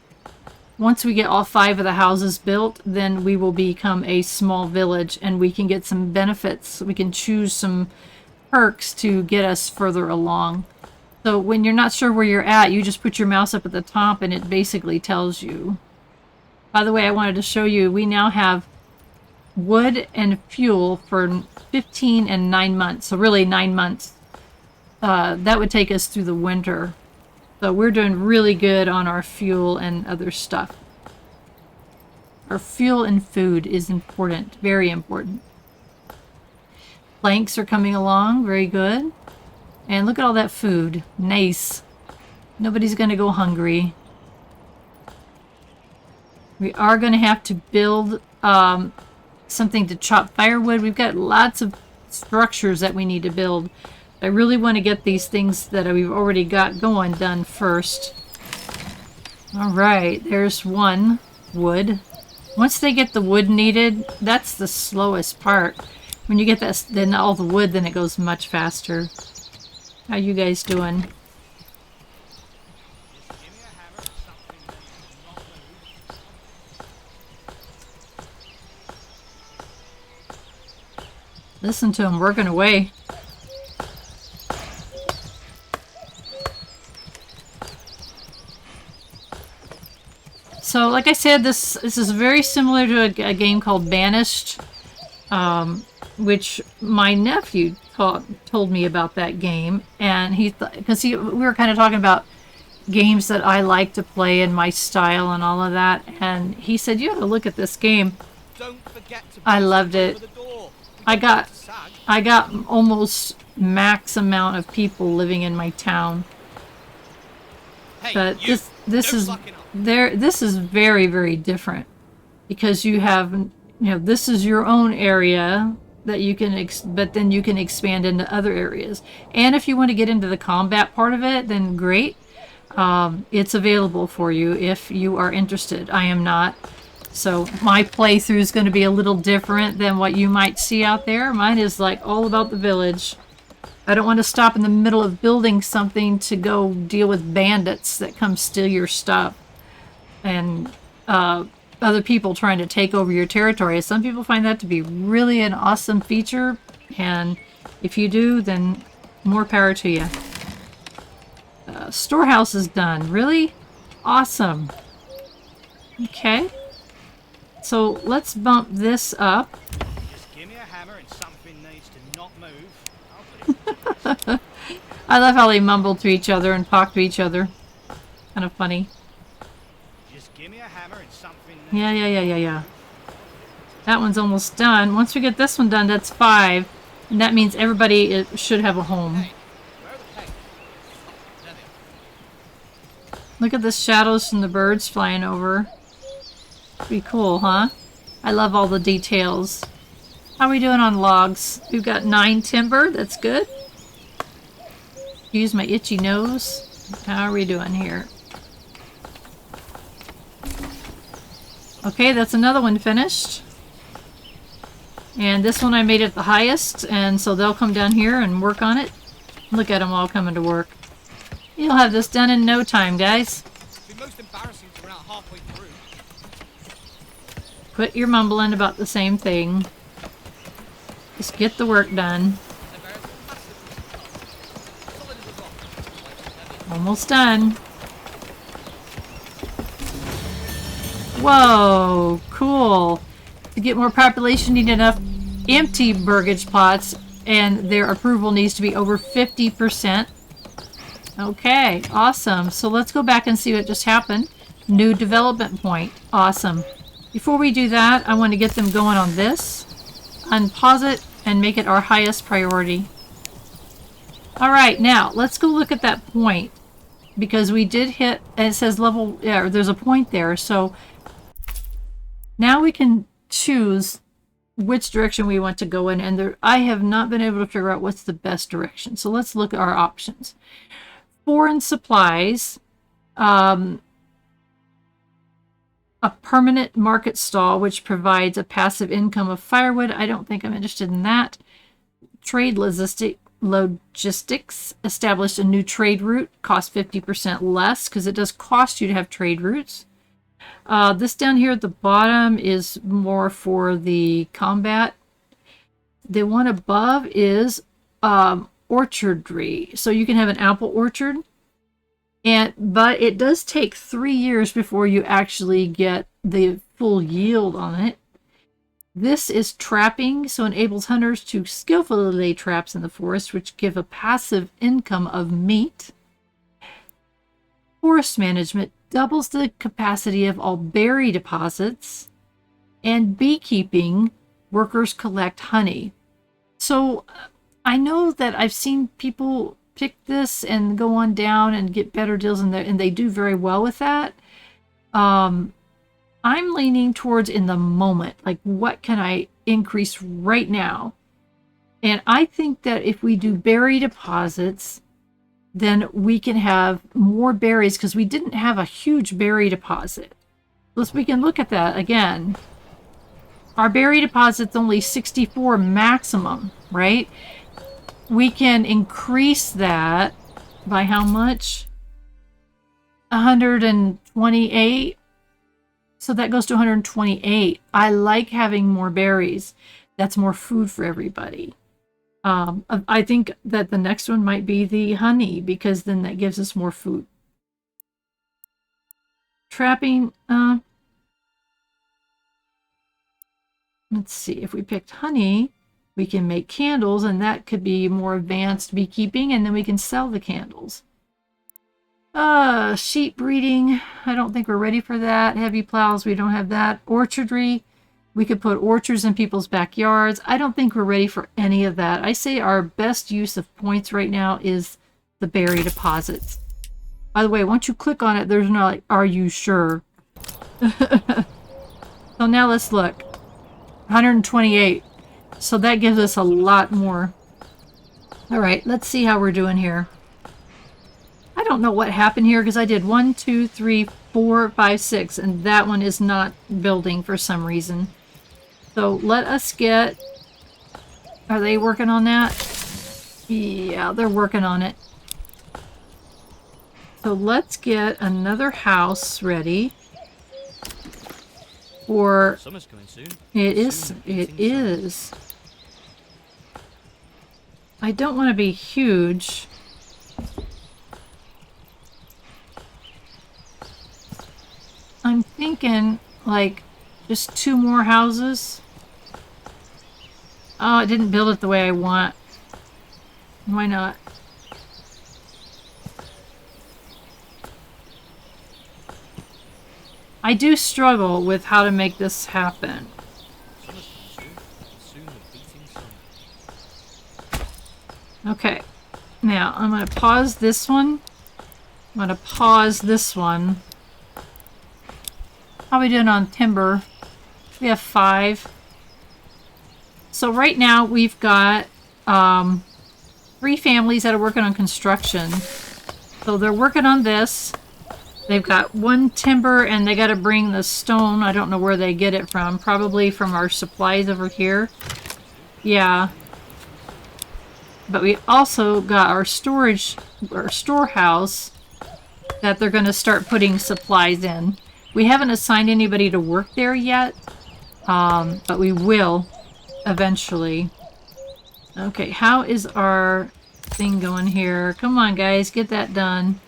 Once we get all 5 of the houses built, then we will become a small village, and we can get some benefits. We can choose some perks to get us further along. So when you're not sure where you're at, you just put your mouse up at the top and it basically tells you. By the way, I wanted to show you, we now have wood and fuel for 15 and 9 months. So really 9 months. That would take us through the winter. So we're doing really good on our fuel and other stuff. Our fuel and food is important, very important. Planks are coming along, very good. And look at all that food. Nice. Nobody's going to go hungry. We are going to have to build something to chop firewood. We've got lots of structures that we need to build. I really want to get these things that we've already got going done first. Alright, there's one wood. Once they get the wood needed, that's the slowest part. When you get that, then all the wood, then it goes much faster. How you guys doing? Listen to him working away. So, like I said, this is very similar to a game called Banished, which my nephew told me about that game, and because we were kind of talking about games that I like to play in my style and all of that, and he said, "You have to look at this game." Don't forget to I loved it. I got almost max amount of people living in my town. Hey, But this is very, very different, because you have, this is your own area, that you can, but then you can expand into other areas. And if you want to get into the combat part of it, then great. It's available for you if you are interested. I am not. So my playthrough is going to be a little different than what you might see out there. Mine is like all about the village. I don't want to stop in the middle of building something to go deal with bandits that come steal your stuff. And other people trying to take over your territory. Some people find that to be really an awesome feature, and if you do, then more power to you. Storehouse is done. Really? Awesome. Okay. So let's bump this up. Just give me a hammer and something needs to not move. I'll put it. I love how they mumble to each other and talk to each other. Kind of funny. Give me a hammer and something. Yeah. That one's almost done. Once we get this one done, that's 5. And that means everybody should have a home. Hey, where are the pegs? There they are. Look at the shadows from the birds flying over. Pretty cool, huh? I love all the details. How are we doing on logs? We've got 9 timber. That's good. Use my itchy nose. How are we doing here? Okay, that's another one finished. And this one I made it the highest, and so they'll come down here and work on it. Look at them all coming to work. You'll have this done in no time, guys. It'd be most embarrassing to run out halfway through. Quit your mumbling about the same thing. Just get the work done. Almost done. Whoa, cool. To get more population, you need enough empty burgage plots, and their approval needs to be over 50%. Okay, awesome. So let's go back and see what just happened. New development point. Awesome. Before we do that, I want to get them going on this. Unpause it and make it our highest priority. All right, now let's go look at that point, because we did hit, and it says level, yeah, there's a point there. So now we can choose which direction we want to go in, and there, I have not been able to figure out what's the best direction. So let's look at our options. Foreign supplies, a permanent market stall, which provides a passive income of firewood. I don't think I'm interested in that. Trade logistics, established a new trade route, cost 50% less, because it does cost you to have trade routes. This down here at the bottom is more for the combat. The one above is orchardry. So you can have an apple orchard, but it does take 3 years before you actually get the full yield on it. This is trapping, so enables hunters to skillfully lay traps in the forest, which give a passive income of meat. Forest management doubles the capacity of all berry deposits. And beekeeping, workers collect honey. So I know that I've seen people pick this and go on down and get better deals in there, and they do very well with that. I'm leaning towards in the moment, like what can I increase right now? And I think that if we do berry deposits, then we can have more berries, because we didn't have a huge berry deposit. So we can look at that again. Our berry deposit's only 64 maximum, right? We can increase that by how much? 128. So that goes to 128. I like having more berries. That's more food for everybody. I think that the next one might be the honey, because then that gives us more food. Trapping, let's see, if we picked honey, we can make candles, and that could be more advanced beekeeping, and then we can sell the candles. Sheep breeding, I don't think we're ready for that. Heavy plows, we don't have that. Orchardry, we could put orchards in people's backyards. I don't think we're ready for any of that. I say our best use of points right now is the berry deposits. By the way, once you click on it, there's no like, are you sure? So now let's look. 128. So that gives us a lot more. All right, let's see how we're doing here. I don't know what happened here because I did 1, 2, 3, 4, 5, 6, and that one is not building for some reason. So let us get... Are they working on that? Yeah, they're working on it. So let's get another house ready. For... Summer's coming soon. It is. I don't want to be huge. I'm thinking, like, just 2 more houses. Oh, it didn't build it the way I want. Why not? I do struggle with how to make this happen. Summer's coming soon. Soon the beating sun. Okay. Now, I'm going to pause this one. I'm going to pause this one. How are we doing on timber? We have 5. So right now we've got 3 families that are working on construction. So they're working on this. They've got 1 timber and they got to bring the stone. I don't know where they get it from. Probably from our supplies over here. Yeah. But we also got our storage, our storehouse that they're going to start putting supplies in. We haven't assigned anybody to work there yet, but we will eventually. Okay, how is our thing going here? Come on, guys, get that done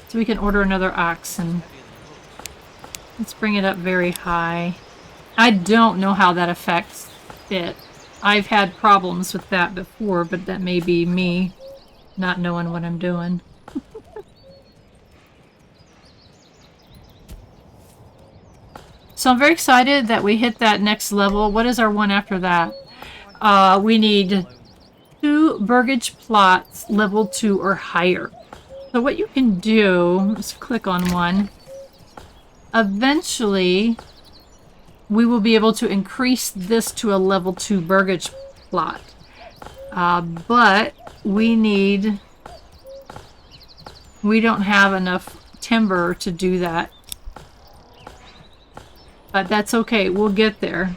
so we can order another oxen. Let's bring it up very high. I don't know how that affects it. I've had problems with that before, but that may be me not knowing what I'm doing. So I'm very excited that we hit that next level. What is our one after that? We need 2 burgage plots level 2 or higher. So what you can do is click on one. Eventually, we will be able to increase this to a level 2 burgage plot. But we don't have enough timber to do that. But that's okay, we'll get there.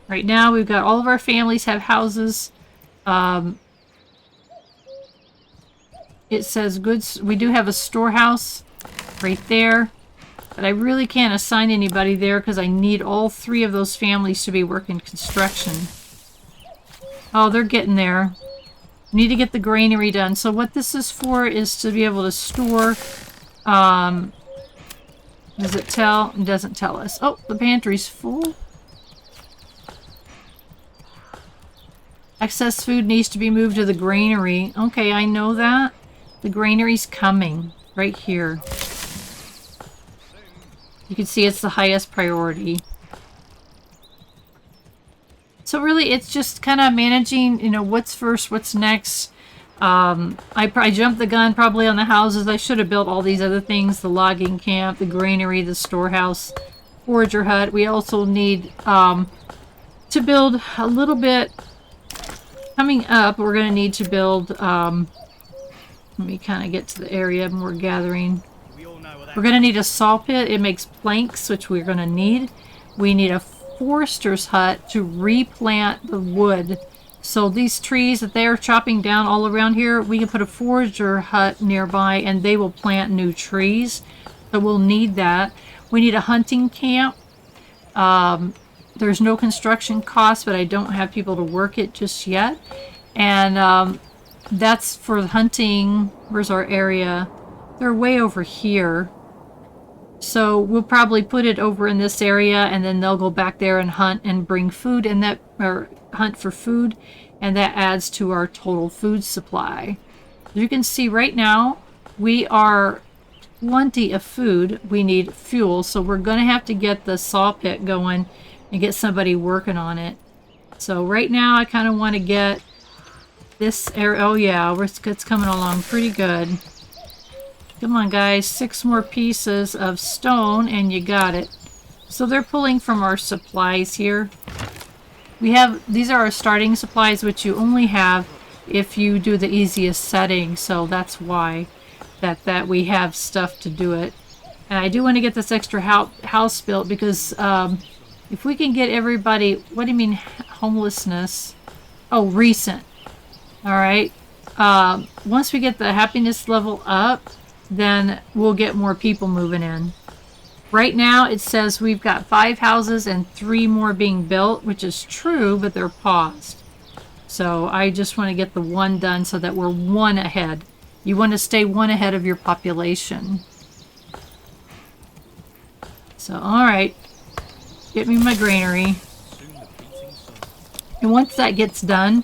Right now we've got all of our families have houses. It says goods. We do have a storehouse right there. But I really can't assign anybody there because I need all 3 of those families to be working construction. Oh, they're getting there. Need to get the granary done. So what this is for is to be able to store... does it tell? It doesn't tell us. Oh, the pantry's full. Excess food needs to be moved to the granary. Okay, I know that. The granary's coming right here. You can see it's the highest priority. So really, it's just kind of managing, you know, what's first, what's next. I jumped the gun probably on the houses. I should have built all these other things. The logging camp, the granary, the storehouse, forager hut. We also need to build a little bit. Coming up, we're going to need to build... let me kind of get to the area more gathering. We're going to need a saw pit. It makes planks, which we're going to need. We need a forester's hut to replant the wood. So these trees that they are chopping down all around here, we can put a forager hut nearby and they will plant new trees. So we'll need that. We need a hunting camp. There's no construction cost, but I don't have people to work it just yet. And that's for hunting. Where's our area? They're way over here. So we'll probably put it over in this area and then they'll go back there and hunt and bring food and that, or hunt for food, and that adds to our total food supply. You can see right now we are plenty of food. We need fuel, so we're going to have to get the saw pit going and get somebody working on it. So right now I kind of want to get this area. Oh yeah, it's coming along pretty good. Come on guys, 6 more pieces of stone and you got it. So they're pulling from our supplies here. these are our starting supplies, which you only have if you do the easiest setting. So that's why that we have stuff to do it. And I do want to get this extra house built because if we can get everybody, what do you mean homelessness? Oh, recent. All right. Once we get the happiness level up, then we'll get more people moving in. Right now it says we've got 5 houses and 3 more being built, which is true, but they're paused. So I just want to get the 1 done so that we're 1 ahead. You want to stay 1 ahead of your population. So, all right, get me my granary. And once that gets done,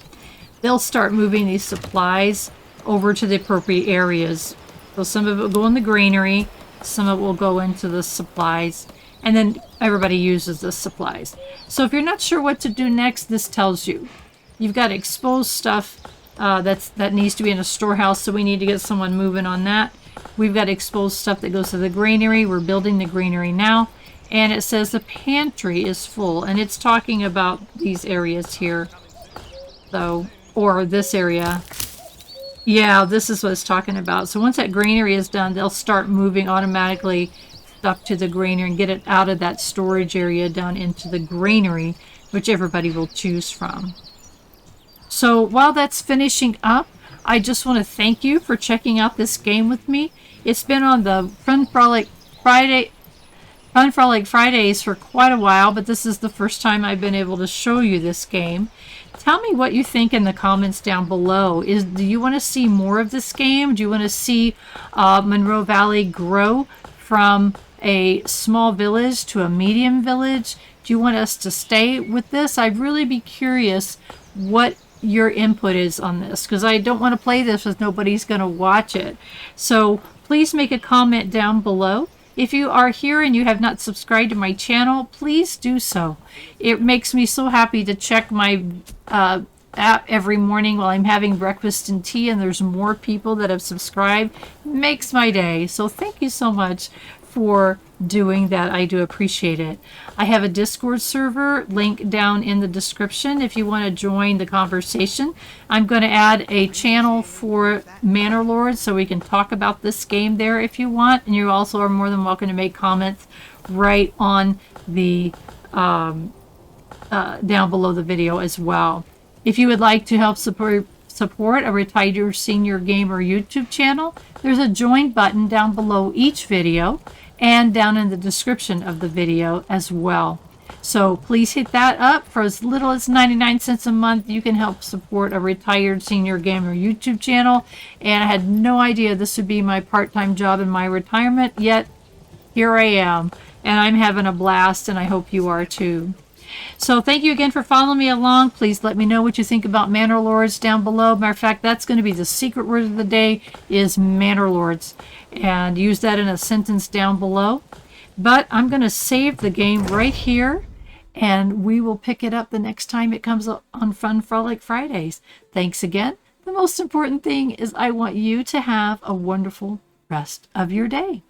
they'll start moving these supplies over to the appropriate areas. So some of it will go in the granary, some of it will go into the supplies, and then everybody uses the supplies. So if you're not sure what to do next, this tells you. You've got exposed stuff that needs to be in a storehouse, so we need to get someone moving on that. We've got exposed stuff that goes to the granary. We're building the granary now. And it says the pantry is full, and it's talking about these areas here. So, or this area. Yeah, this is what it's talking about. So once that granary is done, they'll start moving automatically stuff to the granary and get it out of that storage area down into the granary, which everybody will choose from. So while that's finishing up, I just want to thank you for checking out this game with me. It's been on the Frolic Fridays for quite a while, but this is the first time I've been able to show you this game. Tell me what you think in the comments down below. Do you want to see more of this game? Do you want to see Monroe Valley grow from a small village to a medium village? Do you want us to stay with this? I'd really be curious what your input is on this, because I don't want to play this if nobody's going to watch it. So please make a comment down below. If you are here and you have not subscribed to my channel, please do so. It makes me so happy to check my app every morning while I'm having breakfast and tea, and there's more people that have subscribed. It makes my day. So thank you so much for doing that. I do appreciate it. I have a Discord server link down in the description if you want to join the conversation. I'm going to add a channel for Manor Lords so we can talk about this game there if you want, and you also are more than welcome to make comments right on the down below the video as well. If you would like to help support a retired senior gamer YouTube channel, there's a join button down below each video and down in the description of the video as well. So please hit that up. For as little as 99 cents a month, you can help support a retired senior gamer YouTube channel. And I had no idea this would be my part-time job in my retirement, yet here I am. And I'm having a blast, and I hope you are too. So thank you again for following me along. Please let me know what you think about Manor Lords down below. Matter of fact, that's going to be the secret word of the day is Manor Lords. And use that in a sentence down below. But I'm going to save the game right here, and we will pick it up the next time it comes up on Fun Frolic Fridays. Thanks again. The most important thing is I want you to have a wonderful rest of your day.